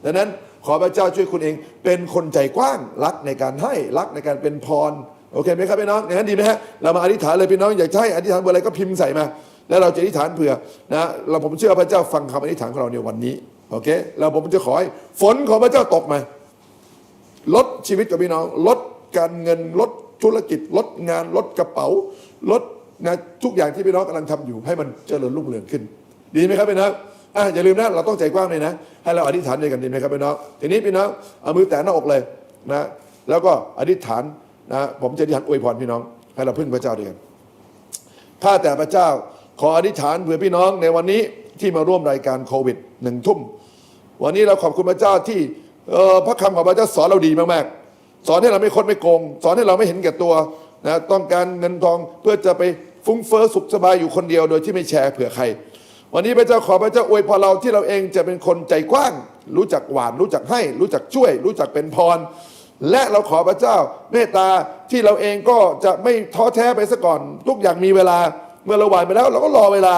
ดังนั้นขอพระเจ้าช่วยคุณเองเป็นคนใจกว้างรักในการให้รักในการเป็นพรโอเคไหมครับพี่น้องอย่างนั้นดีไหมฮะเรามาอธิษฐานเลยพี่น้องอยากจะให้อธิษฐานเบอร์อะไรก็พิมพ์ใส่มาแล้วเราจะอธิษฐานเผื่อนะผมเชื่อพระเจ้าฟังคำอธิษฐานของเราในวันนี้โอเคแล้วผมจะขอให้ฝนของพระเจ้าตกมาลดชีวิตกับพี่น้องลดการเงินลดธุรกิจลดงานลดกระเป๋าลดนะทุกอย่างที่พี่น้องกำลังทำอยู่ให้มันเจริญรุ่งเรืองขึ้นดีไหมครับพี่น้องอย่าลืมนะเราต้องใจกว้างเลยนะให้เราอธิษฐานด้วยกันดีไหมครับพี่น้องทีนี้พี่น้องเอามือแตะหน้าอกเลยนะแล้วก็อธิษฐานนะผมจะอธิษฐานอวยพรพี่น้องให้เราพึ่งพระเจ้าด้วยกันข้าแต่พระเจ้าขออธิษฐานเผื่อพี่น้องในวันนี้ที่มาร่วมรายการโควิด1 ทุ่มวันนี้เราขอบคุณพระเจ้าที่พระคำของพระเจ้าสอนเราดีมากๆสอนให้เราไม่คดไม่โกงสอนให้เราไม่เห็นแก่ตัวนะต้องการเงินทองเพื่อจะไปฟุ้งเฟ้อสุขสบายอยู่คนเดียวโดยที่ไม่แชร์เผื่อใครวันนี้พระเจ้าขอพระเจ้าอวยพรเราที่เราเองจะเป็นคนใจกว้างรู้จักหวานรู้จักให้รู้จักช่วยรู้จักเป็นพรและเราขอพระเจ้าเมตตาที่เราเองก็จะไม่ท้อแท้ไปซะก่อนทุกอย่างมีเวลาเมื่อเราหวานไปแล้วเราก็รอเวลา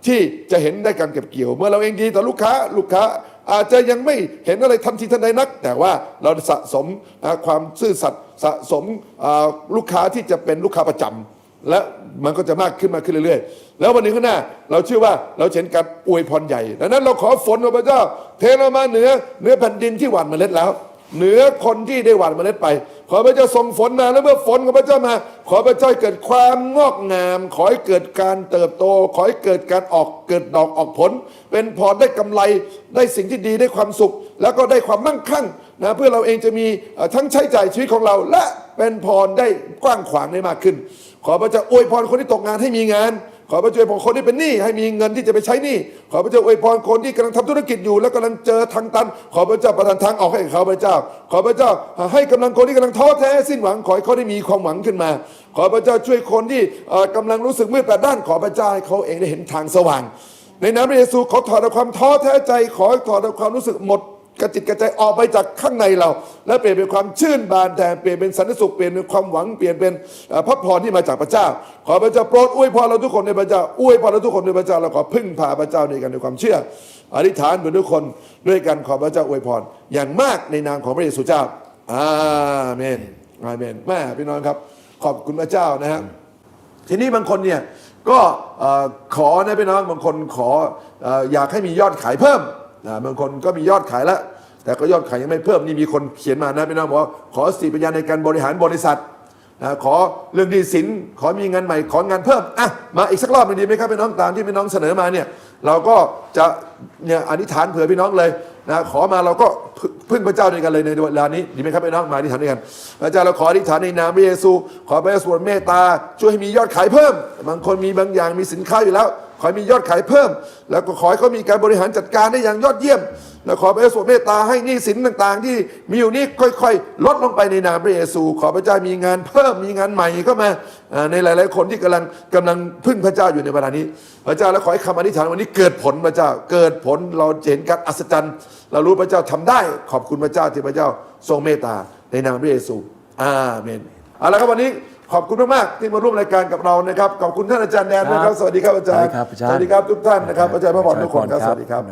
ที่จะเห็นได้การเก็บเกี่ยวเมื่อเราเองดีต่อลูกค้าอาจจะยังไม่เห็นอะไรทันทีทันใดนักแต่ว่าเราสะสมความซื่อสัตย์สะสมลูกค้าที่จะเป็นลูกค้าประจำและมันก็จะมากขึ้นเรื่อยๆแล้ววันนี้ข้างหน้าเราเชื่อว่าเราเห็นการอวยพรใหญ่ดังนั้นเราขอฝนของพระเจ้าเทลงมาเหนือแผ่นดินที่หว่านเมล็ดแล้วเหนือคนที่ได้หว่านเมล็ดไปขอพระเจ้าส่งฝนมาแล้วเมื่อฝนของพระเจ้ามาขอพระเจ้าเกิดความงอกงามขอให้เกิดการเติบโตขอให้เกิดการเกิดดอกออกผลเป็นพรได้กำไรได้สิ่งที่ดีได้ความสุขแล้วก็ได้ความมั่งคั่งนะเพื่อเราเองจะมีทั้งใช้จ่ายชีวิตของเราและเป็นพรได้กว้างขวางได้มากขึ้นขอพระเจ้าอวยพรคนที่ตกงานให้มีงานขอพระเจ้าอวยพรคนที่เป็นหนี้ให้มีเงินที่จะไปใช้หนี้ขอพระเจ้าอวยพรคนที่กำลังทำธุรกิจอยู่แล้วกำลังเจอทางตันขอพระเจ้าประทานทางออกให้เขาพระเจ้าขอพระเจ้าให้กำลังคนที่กำลังท้อแท้สิ้นหวังขอให้เขาได้มีความหวังขึ้นมาขอพระเจ้าช่วยคนที่กำลังรู้สึกมืดแปดด้านขอพระเจ้าให้เขาเองได้เห็นทางสว่างในนามพระเยซูขอถอดเอาความท้อแท้ใจขอถอดเอาความรู้สึกหมดกระจิตกระใจออกไปจากข้างในเราและเปลี่ยนเป็นความชื่นบานแต่เปลี่ยนเป็นสันติสุขเปลี่ยนเป็นความหวังเปลี่ยนเป็นพระพรที่มาจากพระเจ้าขอพระเจ้าโปรดอวยพรเราทุกคนในพระเจ้าอวยพรเราทุกคนในพระเจ้าเราขอพึ่งพาพระเจ้าด้วยกันในความเชื่ออธิษฐานเป็นทุกคนด้วยกันขอพระเจ้าอวยพรอย่างมากในนามของพระเยซูเจ้าอาเมนอาเมนแม่พี่น้องครับขอบคุณพระเจ้านะฮะทีนี้บางคนเนี่ยก็ขอนะพี่น้องบางคนขออยากให้มียอดขายเพิ่มบางคนก็มียอดขายแล้วแต่ก็ยอดขายยังไม่เพิ่มนี่มีคนเขียนมานะพี่น้องบอกว่าขอสติปัญญาในการบริหารบริษัทขอเรื่องหนี้สินขอมีงานใหม่ของานเพิ่มมาอีกสักรอบหนึ่งดีไหมครับพี่น้องตามที่พี่น้องเสนอมาเนี่ยเราก็จะเนี่ยอธิษฐานเผื่อพี่น้องเลยนะขอมาเราก็พึ่งพระเจ้าด้วยกันเลยในเวลานี้ดีไหมครับพี่น้องมาอธิษฐานด้วยกันพระเจ้าเราขออธิษฐานในนามพระเยซูขอพระเยซูเมตตาช่วยให้มียอดขายเพิ่มบางคนมีบางอย่างมีสินค้าอยู่แล้วขอให้มียอดขายเพิ่มแล้วก็ขอให้เขามีการบริหารจัดการได้อย่างยอดเยี่ยมแล้วขอพระเยซูเมตตาให้หนี้สินต่างๆที่มีอยู่นี้ค่อยๆลดลงไปในนามพระเยซูขอพระเจ้ามีงานเพิ่มมีงานใหม่เข้ามาในหลายๆคนที่กำลังพึ่งพระเจ้าอยู่ในเวลานี้พระเจ้าแล้วขอให้คำอธิษฐานวันนี้เกิดผลพระเจ้าเกิดผลเราเห็นการอัศจรรย์เรารู้พระเจ้าทำได้ขอบคุณพระเจ้าที่พระเจ้าทรงเมตตาในนามพระเยซูอาเมนเอาละครับวันนี้ขอบคุณมากๆที่มาร่วมรายการกับเรานะครับขอบคุณท่านอาจารย์แดนนะครับสวัสดีครับอาจารย์สวัสดีครับทุกท่านนะครับอาจารย์พระพรทุกคนครับสวัสดีครับ